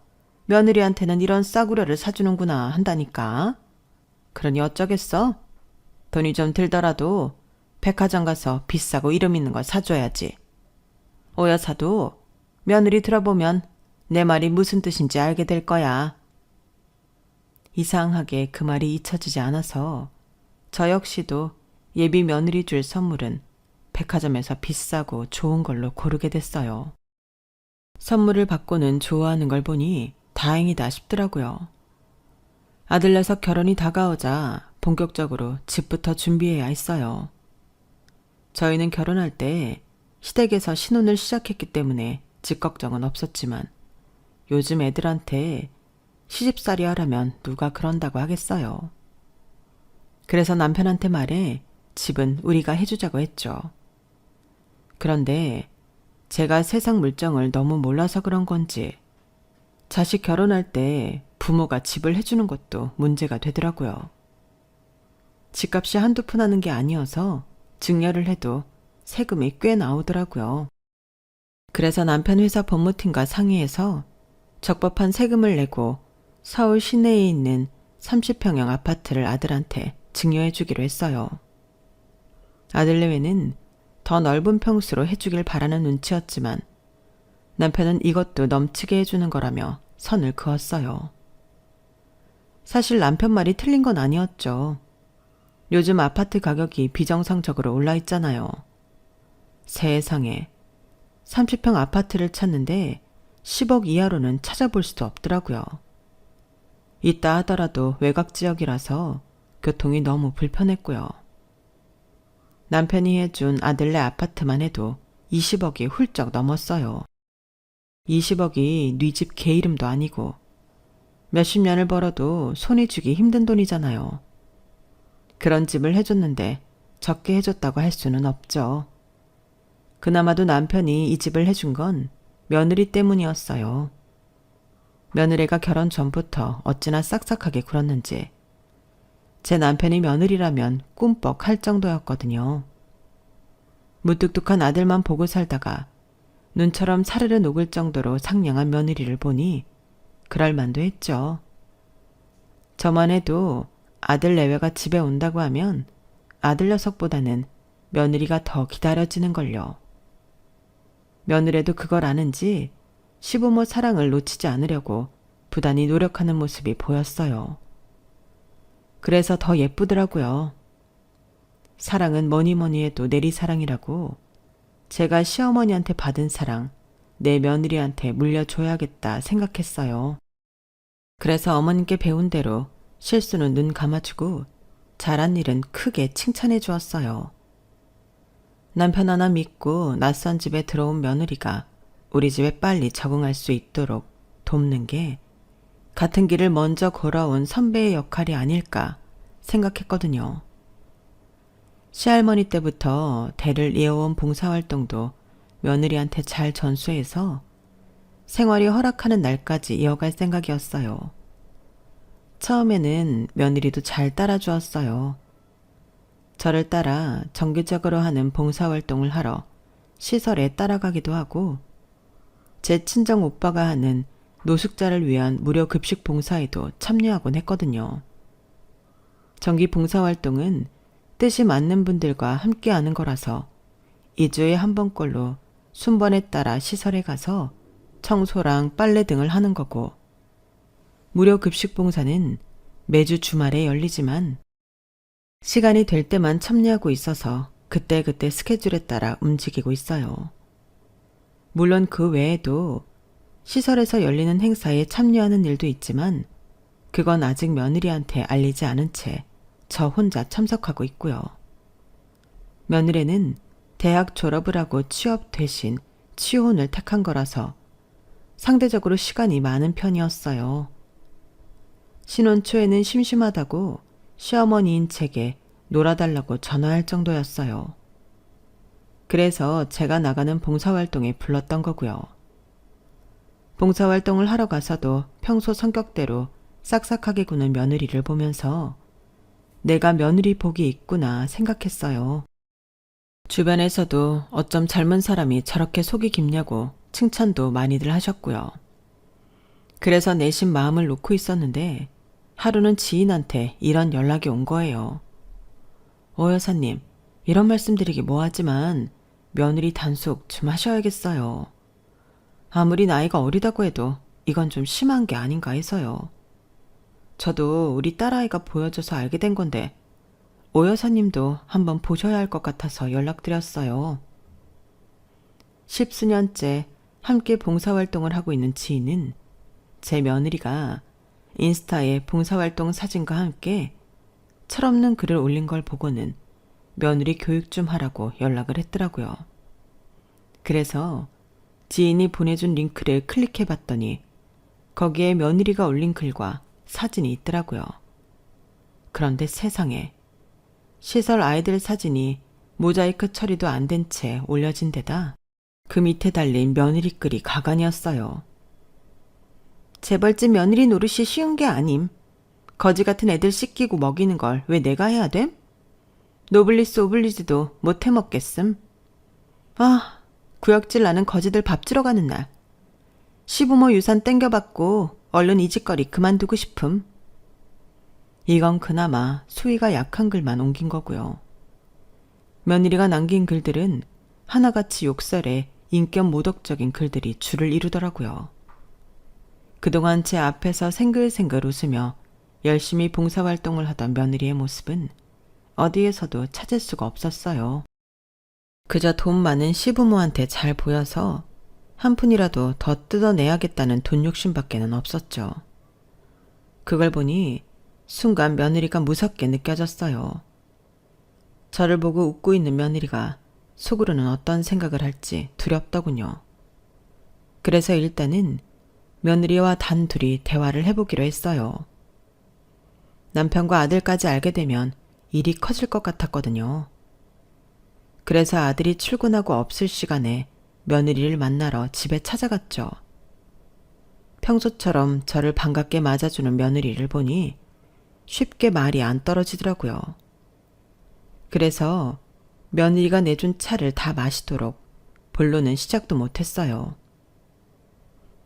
며느리한테는 이런 싸구려를 사주는구나 한다니까. 그러니 어쩌겠어? 돈이 좀 들더라도 백화점 가서 비싸고 이름 있는 걸 사줘야지. 오 여사도 며느리 들어보면 내 말이 무슨 뜻인지 알게 될 거야. 이상하게 그 말이 잊혀지지 않아서 저 역시도 예비 며느리 줄 선물은 백화점에서 비싸고 좋은 걸로 고르게 됐어요. 선물을 받고는 좋아하는 걸 보니 다행이다 싶더라고요. 아들 녀석 결혼이 다가오자 본격적으로 집부터 준비해야 했어요. 저희는 결혼할 때 시댁에서 신혼을 시작했기 때문에 집 걱정은 없었지만 요즘 애들한테 시집살이 하라면 누가 그런다고 하겠어요. 그래서 남편한테 말해 집은 우리가 해주자고 했죠. 그런데 제가 세상 물정을 너무 몰라서 그런 건지 자식 결혼할 때 부모가 집을 해주는 것도 문제가 되더라고요. 집값이 한두 푼 하는 게 아니어서 증여를 해도 세금이 꽤 나오더라고요. 그래서 남편 회사 법무팀과 상의해서 적법한 세금을 내고 서울 시내에 있는 30평형 아파트를 아들한테 증여해 주기로 했어요. 아들 내외는 더 넓은 평수로 해주길 바라는 눈치였지만 남편은 이것도 넘치게 해주는 거라며 선을 그었어요. 사실 남편 말이 틀린 건 아니었죠. 요즘 아파트 가격이 비정상적으로 올라 있잖아요. 세상에 30평 아파트를 찾는데 10억 이하로는 찾아볼 수도 없더라고요. 있다 하더라도 외곽 지역이라서 교통이 너무 불편했고요. 남편이 해준 아들네 아파트만 해도 20억이 훌쩍 넘었어요. 20억이 네 집 개 이름도 아니고 몇십 년을 벌어도 손이 쥐기 힘든 돈이잖아요. 그런 집을 해줬는데 적게 해줬다고 할 수는 없죠. 그나마도 남편이 이 집을 해준 건 며느리 때문이었어요. 며느리가 결혼 전부터 어찌나 싹싹하게 굴었는지 제 남편이 며느리라면 꿈뻑 할 정도였거든요. 무뚝뚝한 아들만 보고 살다가 눈처럼 사르르 녹을 정도로 상냥한 며느리를 보니 그럴만도 했죠. 저만 해도 아들 내외가 집에 온다고 하면 아들 녀석보다는 며느리가 더 기다려지는걸요. 며느리도 그걸 아는지 시부모 사랑을 놓치지 않으려고 부단히 노력하는 모습이 보였어요. 그래서 더 예쁘더라고요. 사랑은 뭐니 해도 내리사랑이라고 제가 시어머니한테 받은 사랑 내 며느리한테 물려줘야겠다 생각했어요. 그래서 어머님께 배운 대로 실수는 눈 감아주고 잘한 일은 크게 칭찬해 주었어요. 남편 하나 믿고 낯선 집에 들어온 며느리가 우리 집에 빨리 적응할 수 있도록 돕는 게 같은 길을 먼저 걸어온 선배의 역할이 아닐까 생각했거든요. 시할머니 때부터 대를 이어온 봉사활동도 며느리한테 잘 전수해서 생활이 허락하는 날까지 이어갈 생각이었어요. 처음에는 며느리도 잘 따라주었어요. 저를 따라 정기적으로 하는 봉사활동을 하러 시설에 따라가기도 하고 제 친정 오빠가 하는 노숙자를 위한 무료 급식 봉사에도 참여하곤 했거든요. 정기 봉사활동은 뜻이 맞는 분들과 함께하는 거라서 2주에 한 번꼴로 순번에 따라 시설에 가서 청소랑 빨래 등을 하는 거고, 무료 급식 봉사는 매주 주말에 열리지만 시간이 될 때만 참여하고 있어서 그때그때 스케줄에 따라 움직이고 있어요. 물론 그 외에도 시설에서 열리는 행사에 참여하는 일도 있지만 그건 아직 며느리한테 알리지 않은 채 저 혼자 참석하고 있고요. 며느리는 대학 졸업을 하고 취업 대신 취혼을 택한 거라서 상대적으로 시간이 많은 편이었어요. 신혼 초에는 심심하다고 시어머니인 제게 놀아달라고 전화할 정도였어요. 그래서 제가 나가는 봉사활동에 불렀던 거고요. 봉사활동을 하러 가서도 평소 성격대로 싹싹하게 구는 며느리를 보면서 내가 며느리 복이 있구나 생각했어요. 주변에서도 어쩜 젊은 사람이 저렇게 속이 깊냐고 칭찬도 많이들 하셨고요. 그래서 내심 마음을 놓고 있었는데 하루는 지인한테 이런 연락이 온 거예요. 여사님, 이런 말씀드리기 뭐하지만 며느리 단속 좀 하셔야겠어요. 아무리 나이가 어리다고 해도 이건 좀 심한 게 아닌가 해서요. 저도 우리 딸아이가 보여줘서 알게 된 건데 여사님도 한번 보셔야 할 것 같아서 연락드렸어요. 10수년째 함께 봉사활동을 하고 있는 지인은 제 며느리가 인스타에 봉사활동 사진과 함께 철없는 글을 올린 걸 보고는 며느리 교육 좀 하라고 연락을 했더라고요. 그래서 지인이 보내준 링크를 클릭해봤더니 거기에 며느리가 올린 글과 사진이 있더라고요. 그런데 세상에, 시설 아이들 사진이 모자이크 처리도 안 된 채 올려진 데다 그 밑에 달린 며느리 글이 가관이었어요. 재벌집 며느리 노릇이 쉬운 게 아님. 거지 같은 애들 씻기고 먹이는 걸 왜 내가 해야 됨? 노블리스 오블리지도 못 해먹겠음. 아, 구역질 나는 거지들 밥 주러 가는 날. 시부모 유산 땡겨받고 얼른 이 짓거리 그만두고 싶음. 이건 그나마 수위가 약한 글만 옮긴 거고요. 며느리가 남긴 글들은 하나같이 욕설에 인격 모독적인 글들이 줄을 이루더라고요. 그동안 제 앞에서 생글생글 웃으며 열심히 봉사활동을 하던 며느리의 모습은 어디에서도 찾을 수가 없었어요. 그저 돈 많은 시부모한테 잘 보여서 한 푼이라도 더 뜯어내야겠다는 돈 욕심밖에는 없었죠. 그걸 보니 순간 며느리가 무섭게 느껴졌어요. 저를 보고 웃고 있는 며느리가 속으로는 어떤 생각을 할지 두렵더군요. 그래서 일단은 며느리와 단둘이 대화를 해보기로 했어요. 남편과 아들까지 알게 되면 일이 커질 것 같았거든요. 그래서 아들이 출근하고 없을 시간에 며느리를 만나러 집에 찾아갔죠. 평소처럼 저를 반갑게 맞아주는 며느리를 보니 쉽게 말이 안 떨어지더라고요. 그래서 며느리가 내준 차를 다 마시도록 본론은 시작도 못했어요.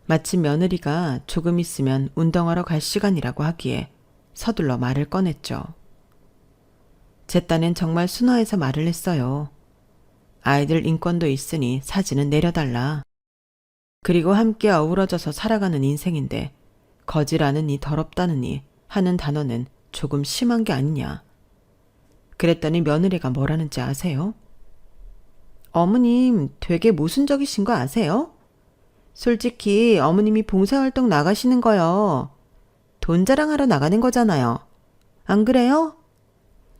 마침 며느리가 조금 있으면 운동하러 갈 시간이라고 하기에 서둘러 말을 꺼냈죠. 제 딴엔 정말 순화해서 말을 했어요. 아이들 인권도 있으니 사진은 내려달라. 그리고 함께 어우러져서 살아가는 인생인데 거지라느니 더럽다느니 하는 단어는 조금 심한 게 아니냐. 그랬더니 며느리가 뭐라는지 아세요? 어머님 되게 모순적이신 거 아세요? 솔직히 어머님이 봉사활동 나가시는 거요. 돈 자랑하러 나가는 거잖아요. 안 그래요?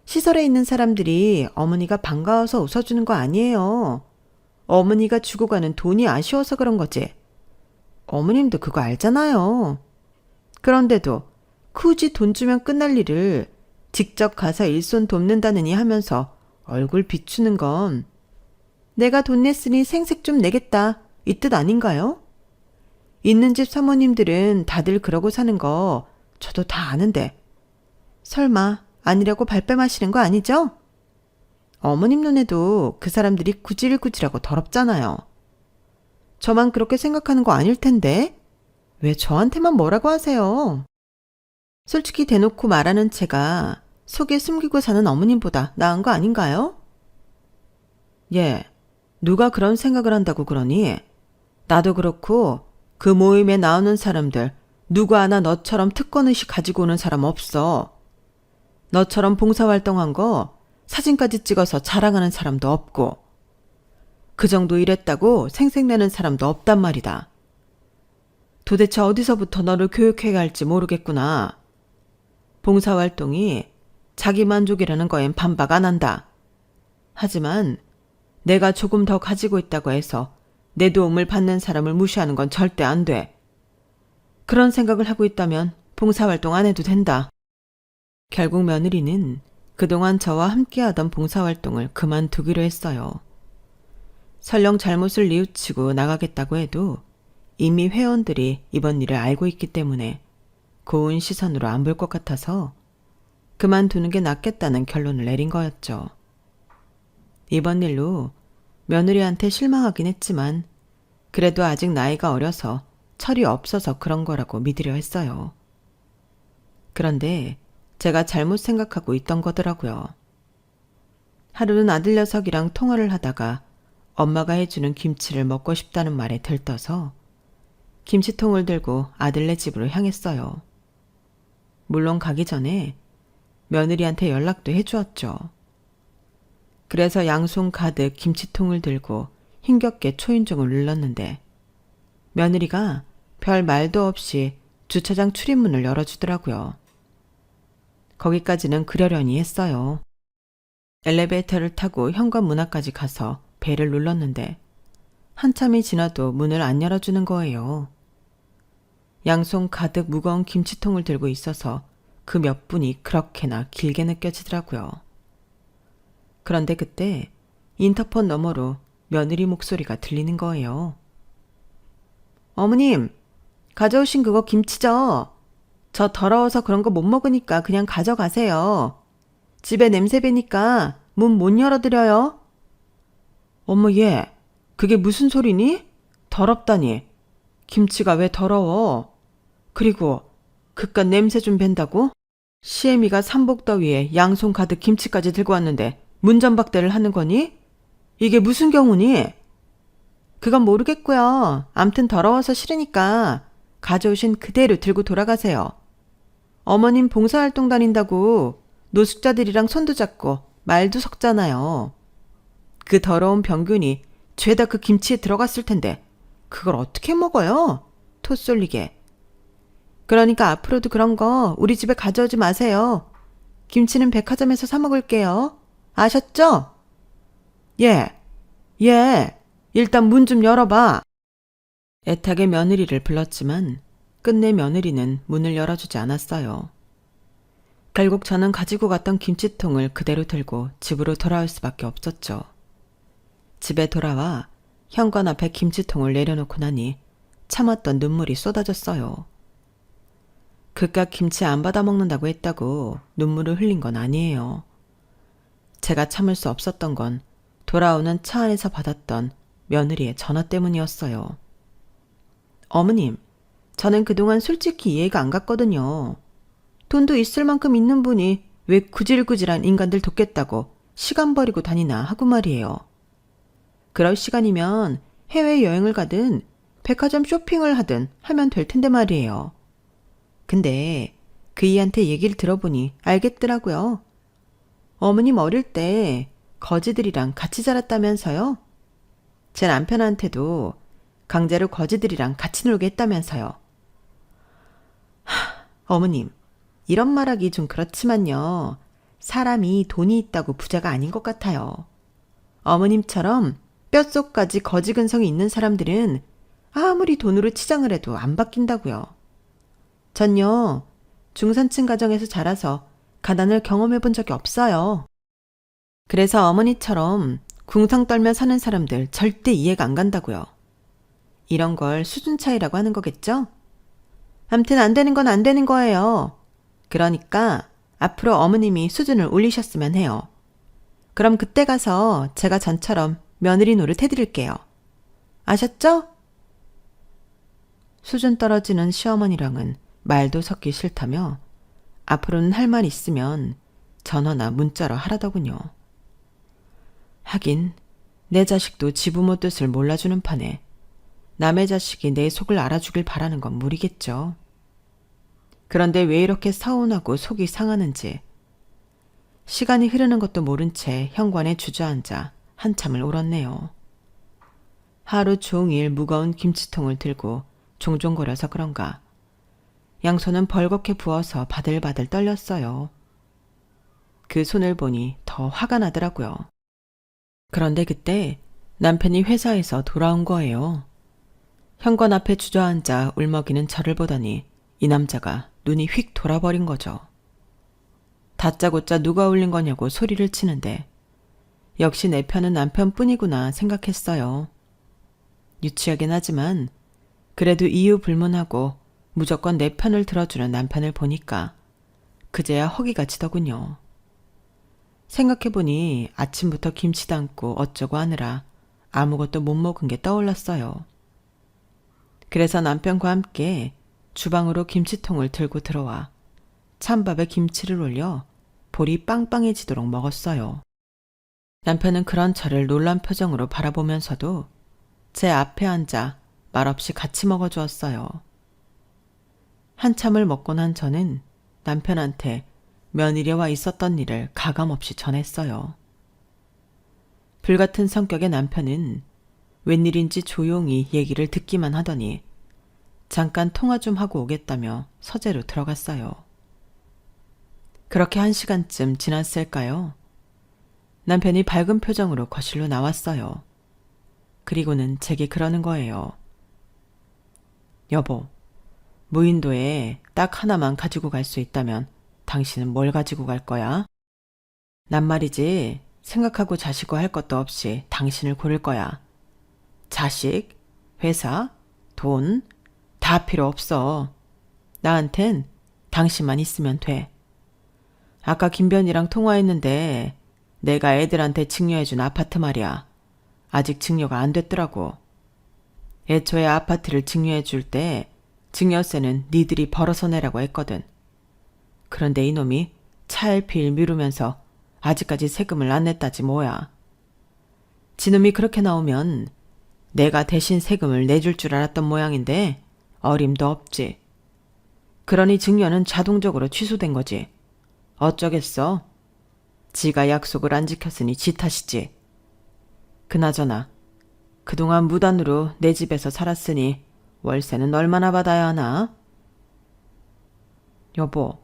시설에 있는 사람들이 어머니가 반가워서 웃어주는 거 아니에요. 어머니가 주고 가는 돈이 아쉬워서 그런 거지. 어머님도 그거 알잖아요. 그런데도 굳이 돈 주면 끝날 일을 직접 가서 일손 돕는다느니 하면서 얼굴 비추는 건 내가 돈 냈으니 생색 좀 내겠다 이 뜻 아닌가요? 있는 집 사모님들은 다들 그러고 사는 거 저도 다 아는데 설마 아니라고 발뺌하시는 거 아니죠? 어머님 눈에도 그 사람들이 구질구질하고 더럽잖아요. 저만 그렇게 생각하는 거 아닐 텐데 왜 저한테만 뭐라고 하세요? 솔직히 대놓고 말하는 제가 속에 숨기고 사는 어머님보다 나은 거 아닌가요? 예, 누가 그런 생각을 한다고 그러니? 나도 그렇고 그 모임에 나오는 사람들 누구 하나 너처럼 특권의식 가지고 오는 사람 없어. 너처럼 봉사활동한 거 사진까지 찍어서 자랑하는 사람도 없고 그 정도 일했다고 생색내는 사람도 없단 말이다. 도대체 어디서부터 너를 교육해야 할지 모르겠구나. 봉사활동이 자기 만족이라는 거엔 반박 안 한다. 하지만 내가 조금 더 가지고 있다고 해서 내 도움을 받는 사람을 무시하는 건 절대 안 돼. 그런 생각을 하고 있다면 봉사활동 안 해도 된다. 결국 며느리는 그동안 저와 함께하던 봉사활동을 그만두기로 했어요. 설령 잘못을 뉘우치고 나가겠다고 해도 이미 회원들이 이번 일을 알고 있기 때문에 고운 시선으로 안 볼 것 같아서 그만두는 게 낫겠다는 결론을 내린 거였죠. 이번 일로 며느리한테 실망하긴 했지만 그래도 아직 나이가 어려서 철이 없어서 그런 거라고 믿으려 했어요. 그런데 제가 잘못 생각하고 있던 거더라고요. 하루는 아들 녀석이랑 통화를 하다가 엄마가 해주는 김치를 먹고 싶다는 말에 들떠서 김치통을 들고 아들네 집으로 향했어요. 물론 가기 전에 며느리한테 연락도 해주었죠. 그래서 양손 가득 김치통을 들고 힘겹게 초인종을 눌렀는데 며느리가 별 말도 없이 주차장 출입문을 열어주더라고요. 거기까지는 그러려니 했어요. 엘리베이터를 타고 현관 문 앞까지 가서 벨을 눌렀는데 한참이 지나도 문을 안 열어주는 거예요. 양손 가득 무거운 김치통을 들고 있어서 그 몇 분이 그렇게나 길게 느껴지더라고요. 그런데 그때 인터폰 너머로 며느리 목소리가 들리는 거예요. 어머님, 가져오신 그거 김치죠? 저 더러워서 그런 거 못 먹으니까 그냥 가져가세요. 집에 냄새 배니까 문 못 열어드려요. 어머 얘, 그게 무슨 소리니? 더럽다니. 김치가 왜 더러워? 그리고 그깟 냄새 좀 밴다고? 시애미가 삼복더위에 양손 가득 김치까지 들고 왔는데 문전박대를 하는 거니? 이게 무슨 경우니? 그건 모르겠고요. 암튼 더러워서 싫으니까 가져오신 그대로 들고 돌아가세요. 어머님 봉사활동 다닌다고 노숙자들이랑 손도 잡고 말도 섞잖아요. 그 더러운 병균이 죄다 그 김치에 들어갔을 텐데 그걸 어떻게 먹어요? 토 쏠리게. 그러니까 앞으로도 그런 거 우리 집에 가져오지 마세요. 김치는 백화점에서 사 먹을게요. 아셨죠? 예, 일단 문 좀 열어봐. 애타게 며느리를 불렀지만 끝내 며느리는 문을 열어주지 않았어요. 결국 저는 가지고 갔던 김치통을 그대로 들고 집으로 돌아올 수밖에 없었죠. 집에 돌아와 현관 앞에 김치통을 내려놓고 나니 참았던 눈물이 쏟아졌어요. 그깟 김치 안 받아 먹는다고 했다고 눈물을 흘린 건 아니에요. 제가 참을 수 없었던 건 돌아오는 차 안에서 받았던 며느리의 전화 때문이었어요. 어머님, 저는 그동안 솔직히 이해가 안 갔거든요. 돈도 있을 만큼 있는 분이 왜 구질구질한 인간들 돕겠다고 시간 버리고 다니나 하고 말이에요. 그럴 시간이면 해외여행을 가든 백화점 쇼핑을 하든 하면 될 텐데 말이에요. 근데 그 이한테 얘기를 들어보니 알겠더라고요. 어머님 어릴 때 거지들이랑 같이 자랐다면서요? 제 남편한테도 강제로 거지들이랑 같이 놀게 했다면서요. 어머님, 이런 말하기 좀 그렇지만요. 사람이 돈이 있다고 부자가 아닌 것 같아요. 어머님처럼 뼛속까지 거지 근성이 있는 사람들은 아무리 돈으로 치장을 해도 안 바뀐다고요. 전요, 중산층 가정에서 자라서 가난을 경험해 본 적이 없어요. 그래서 어머니처럼 궁상 떨며 사는 사람들 절대 이해가 안 간다고요. 이런 걸 수준 차이라고 하는 거겠죠? 암튼 안 되는 건 안 되는 거예요. 그러니까 앞으로 어머님이 수준을 올리셨으면 해요. 그럼 그때 가서 제가 전처럼 며느리 노릇 해드릴게요. 아셨죠? 수준 떨어지는 시어머니랑은 말도 섞기 싫다며 앞으로는 할 말 있으면 전화나 문자로 하라더군요. 하긴 내 자식도 지부모 뜻을 몰라주는 판에 남의 자식이 내 속을 알아주길 바라는 건 무리겠죠. 그런데 왜 이렇게 서운하고 속이 상하는지 시간이 흐르는 것도 모른 채 현관에 주저앉아 한참을 울었네요. 하루 종일 무거운 김치통을 들고 종종거려서 그런가 양손은 벌겋게 부어서 바들바들 떨렸어요. 그 손을 보니 더 화가 나더라고요. 그런데 그때 남편이 회사에서 돌아온 거예요. 현관 앞에 주저앉아 울먹이는 저를 보더니 이 남자가 눈이 휙 돌아버린 거죠. 다짜고짜 누가 울린 거냐고 소리를 치는데 역시 내 편은 남편뿐이구나 생각했어요. 유치하긴 하지만 그래도 이유 불문하고 무조건 내 편을 들어주는 남편을 보니까 그제야 허기가 지더군요. 생각해보니 아침부터 김치 담고 어쩌고 하느라 아무것도 못 먹은 게 떠올랐어요. 그래서 남편과 함께 주방으로 김치통을 들고 들어와 찬밥에 김치를 올려 볼이 빵빵해지도록 먹었어요. 남편은 그런 저를 놀란 표정으로 바라보면서도 제 앞에 앉아 말없이 같이 먹어주었어요. 한참을 먹고 난 저는 남편한테 며느리와 있었던 일을 가감없이 전했어요. 불같은 성격의 남편은 웬일인지 조용히 얘기를 듣기만 하더니 잠깐 통화 좀 하고 오겠다며 서재로 들어갔어요. 그렇게 1시간쯤 지났을까요? 남편이 밝은 표정으로 거실로 나왔어요. 그리고는 제게 그러는 거예요. 여보, 무인도에 딱 하나만 가지고 갈 수 있다면 당신은 뭘 가지고 갈 거야? 난 말이지 생각하고 자시고 할 것도 없이 당신을 고를 거야. 자식, 회사, 돈 다 필요 없어. 나한텐 당신만 있으면 돼. 아까 김변이랑 통화했는데 내가 애들한테 증여해준 아파트 말이야. 아직 증여가 안 됐더라고. 애초에 아파트를 증여해줄 때 증여세는 니들이 벌어서 내라고 했거든. 그런데 이놈이 차일피일 미루면서 아직까지 세금을 안 냈다지 뭐야. 지놈이 그렇게 나오면 내가 대신 세금을 내줄 줄 알았던 모양인데 어림도 없지. 그러니 증여는 자동적으로 취소된 거지. 어쩌겠어. 지가 약속을 안 지켰으니 지 탓이지. 그나저나 그동안 무단으로 내 집에서 살았으니 월세는 얼마나 받아야 하나? 여보,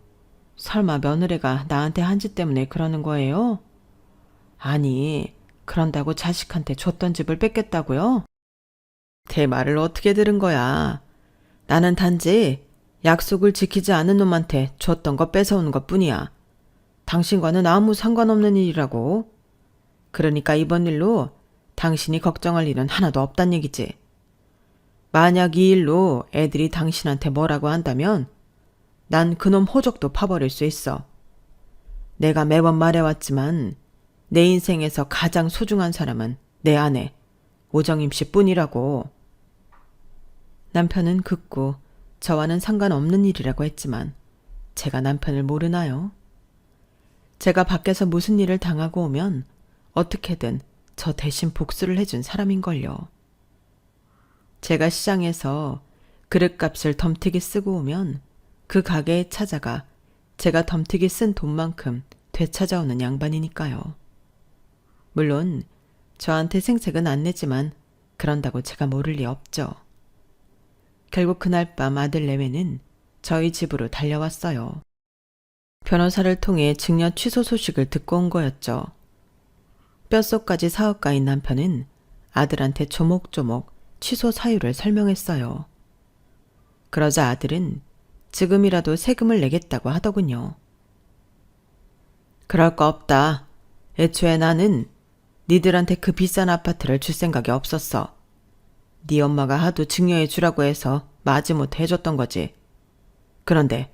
설마 며느리가 나한테 한 짓 때문에 그러는 거예요? 아니, 그런다고 자식한테 줬던 집을 뺏겠다고요? 대 말을 어떻게 들은 거야? 나는 단지 약속을 지키지 않은 놈한테 줬던 거 뺏어오는 것 뿐이야. 당신과는 아무 상관없는 일이라고. 그러니까 이번 일로 당신이 걱정할 일은 하나도 없단 얘기지. 만약 이 일로 애들이 당신한테 뭐라고 한다면 난 그놈 호적도 파버릴 수 있어. 내가 매번 말해왔지만 내 인생에서 가장 소중한 사람은 내 아내 오정임 씨뿐이라고. 남편은 극구 저와는 상관없는 일이라고 했지만 제가 남편을 모르나요? 제가 밖에서 무슨 일을 당하고 오면 어떻게든 저 대신 복수를 해준 사람인걸요. 제가 시장에서 그릇값을 덤튀기 쓰고 오면 그 가게에 찾아가 제가 덤튀기 쓴 돈만큼 되찾아오는 양반이니까요. 물론 저한테 생색은 안 내지만 그런다고 제가 모를 리 없죠. 결국 그날 밤 아들 내외는 저희 집으로 달려왔어요. 변호사를 통해 증여 취소 소식을 듣고 온 거였죠. 뼛속까지 사업가인 남편은 아들한테 조목조목 취소 사유를 설명했어요. 그러자 아들은 지금이라도 세금을 내겠다고 하더군요. 그럴 거 없다. 애초에 나는 니들한테 그 비싼 아파트를 줄 생각이 없었어. 네 엄마가 하도 증여해 주라고 해서 마지못해 해줬던 거지. 그런데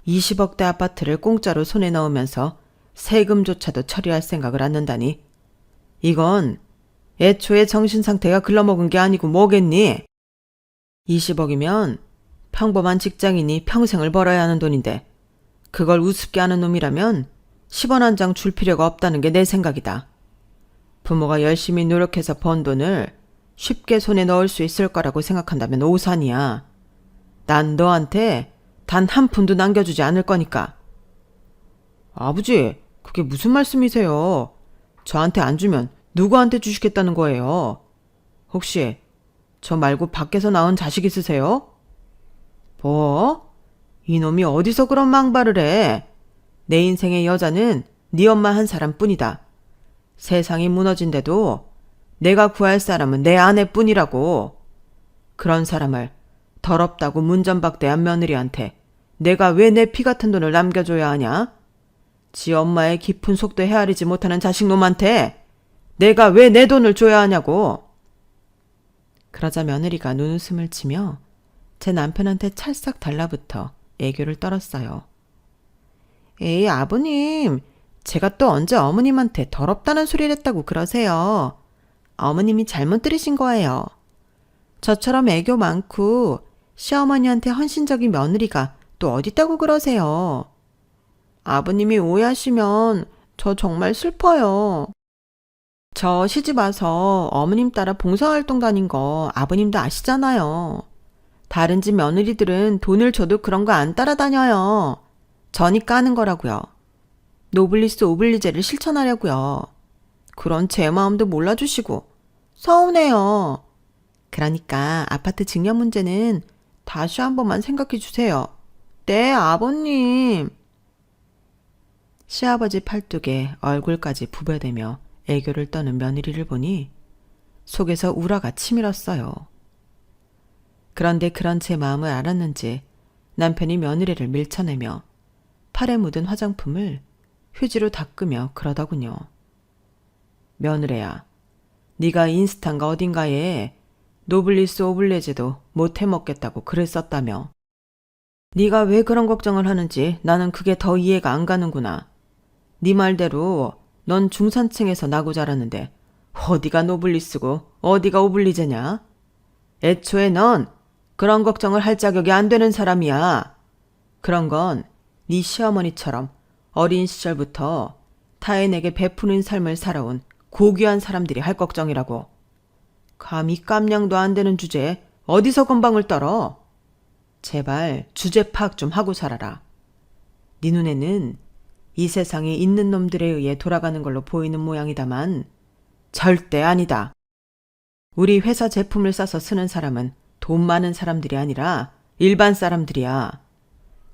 20억대 아파트를 공짜로 손에 넣으면서 세금조차도 처리할 생각을 않는다니. 이건 애초에 정신상태가 글러먹은 게 아니고 뭐겠니? 20억이면 평범한 직장인이 평생을 벌어야 하는 돈인데 그걸 우습게 하는 놈이라면 10원 한 장 줄 필요가 없다는 게 내 생각이다. 부모가 열심히 노력해서 번 돈을 쉽게 손에 넣을 수 있을 거라고 생각한다면 오산이야. 난 너한테 단 한 푼도 남겨주지 않을 거니까. 아버지, 그게 무슨 말씀이세요? 저한테 안 주면 누구한테 주시겠다는 거예요? 혹시 저 말고 밖에서 낳은 자식 있으세요? 뭐? 이놈이 어디서 그런 망발을 해? 내 인생의 여자는 네 엄마 한 사람뿐이다. 세상이 무너진데도 내가 구할 사람은 내 아내뿐이라고. 그런 사람을 더럽다고 문전박대한 며느리한테 내가 왜 내 피 같은 돈을 남겨줘야 하냐? 지 엄마의 깊은 속도 헤아리지 못하는 자식놈한테 내가 왜 내 돈을 줘야 하냐고. 그러자 며느리가 눈웃음을 치며 제 남편한테 찰싹 달라붙어 애교를 떨었어요. 에이, 아버님, 제가 또 언제 어머님한테 더럽다는 소리를 했다고 그러세요. 어머님이 잘못 들으신 거예요. 저처럼 애교 많고 시어머니한테 헌신적인 며느리가 또 어딨다고 그러세요. 아버님이 오해하시면 저 정말 슬퍼요. 저 시집 와서 어머님 따라 봉사활동 다닌 거 아버님도 아시잖아요. 다른 집 며느리들은 돈을 줘도 그런 거 안 따라다녀요. 저니까 하는 거라고요. 노블리스 오블리제를 실천하려고요. 그런 제 마음도 몰라주시고 서운해요. 그러니까 아파트 증여 문제는 다시 한 번만 생각해 주세요. 네, 아버님. 시아버지 팔뚝에 얼굴까지 부벼대며 애교를 떠는 며느리를 보니 속에서 우라가 치밀었어요. 그런데 그런 제 마음을 알았는지 남편이 며느리를 밀쳐내며 팔에 묻은 화장품을 휴지로 닦으며 그러더군요. 며느리야, 네가 인스타인가 어딘가에 노블리스 오블레제도 못 해먹겠다고 글을 썼다며. 네가 왜 그런 걱정을 하는지 나는 그게 더 이해가 안 가는구나. 네 말대로 넌 중산층에서 나고 자랐는데 어디가 노블리스고 어디가 오블리제냐? 애초에 넌 그런 걱정을 할 자격이 안 되는 사람이야. 그런 건 네 시어머니처럼 어린 시절부터 타인에게 베푸는 삶을 살아온 고귀한 사람들이 할 걱정이라고. 감히 깜냥도 안 되는 주제에 어디서 건방을 떨어? 제발 주제 파악 좀 하고 살아라. 네 눈에는 이 세상이 있는 놈들에 의해 돌아가는 걸로 보이는 모양이다만 절대 아니다. 우리 회사 제품을 싸서 쓰는 사람은 돈 많은 사람들이 아니라 일반 사람들이야.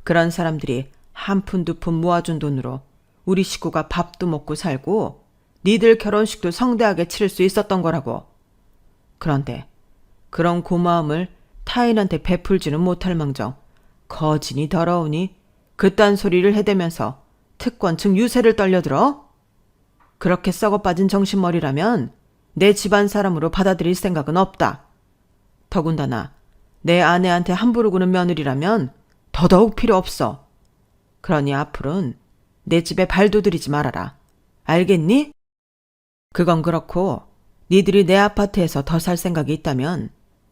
그런 사람들이 한 푼 두 푼 모아준 돈으로 우리 식구가 밥도 먹고 살고 니들 결혼식도 성대하게 치를 수 있었던 거라고. 그런데 그런 고마움을 타인한테 베풀지는 못할 망정 거진이 더러우니 그딴 소리를 해대면서 특권층 유세를 떨려들어? 그렇게 썩어빠진 정신머리라면 내 집안 사람으로 받아들일 생각은 없다. 더군다나 내 아내한테 함부로 구는 며느리라면 더더욱 필요 없어. 그러니 앞으로는 내 집에 발도 들이지 말아라. 알겠니? 그건 그렇고 니들이 내 아파트에서 더 살 생각이 있다면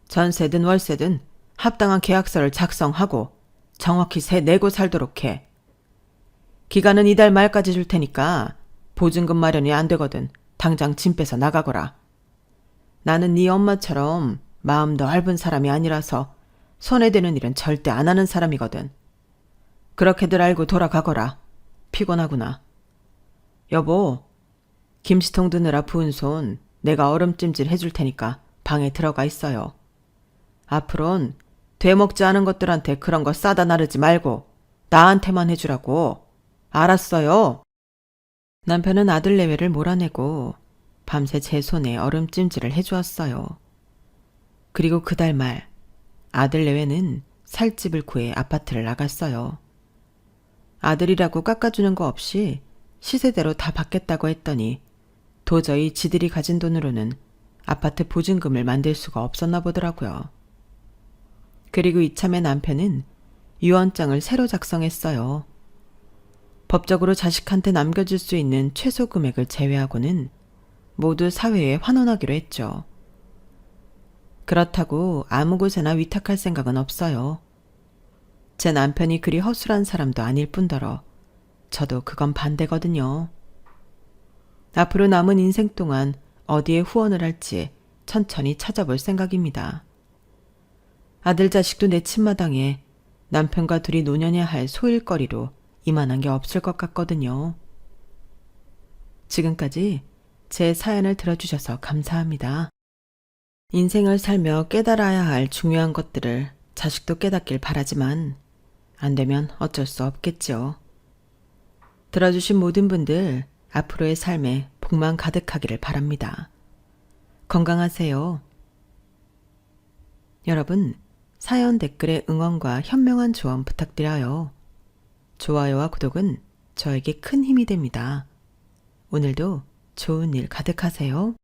전세든 월세든 합당한 계약서를 작성하고 정확히 세 내고 살도록 해. 기간은 이달 말까지 줄 테니까 보증금 마련이 안 되거든 당장 짐 빼서 나가거라. 나는 네 엄마처럼 마음도 얇은 사람이 아니라서 손에 대는 일은 절대 안 하는 사람이거든. 그렇게들 알고 돌아가거라. 피곤하구나. 여보, 김치통 드느라 부은 손 내가 얼음찜질 해줄 테니까 방에 들어가 있어요. 앞으론 되먹지 않은 것들한테 그런 거 싸다 나르지 말고 나한테만 해주라고. 알았어요? 남편은 아들 내외를 몰아내고 밤새 제 손에 얼음찜질을 해주었어요. 그리고 그달 말 아들 내외는 살집을 구해 아파트를 나갔어요. 아들이라고 깎아주는 거 없이 시세대로 다 받겠다고 했더니 도저히 지들이 가진 돈으로는 아파트 보증금을 만들 수가 없었나 보더라고요. 그리고 이참에 남편은 유언장을 새로 작성했어요. 법적으로 자식한테 남겨줄 수 있는 최소 금액을 제외하고는 모두 사회에 환원하기로 했죠. 그렇다고 아무 곳에나 위탁할 생각은 없어요. 제 남편이 그리 허술한 사람도 아닐 뿐더러 저도 그건 반대거든요. 앞으로 남은 인생 동안 어디에 후원을 할지 천천히 찾아볼 생각입니다. 아들 자식도 내 친마당에 남편과 둘이 노년해야 할 소일거리로 이만한 게 없을 것 같거든요. 지금까지 제 사연을 들어주셔서 감사합니다. 인생을 살며 깨달아야 할 중요한 것들을 자식도 깨닫길 바라지만 안 되면 어쩔 수 없겠죠. 들어주신 모든 분들 앞으로의 삶에 복만 가득하기를 바랍니다. 건강하세요. 여러분, 사연 댓글에 응원과 현명한 조언 부탁드려요. 좋아요와 구독은 저에게 큰 힘이 됩니다. 오늘도 좋은 일 가득하세요.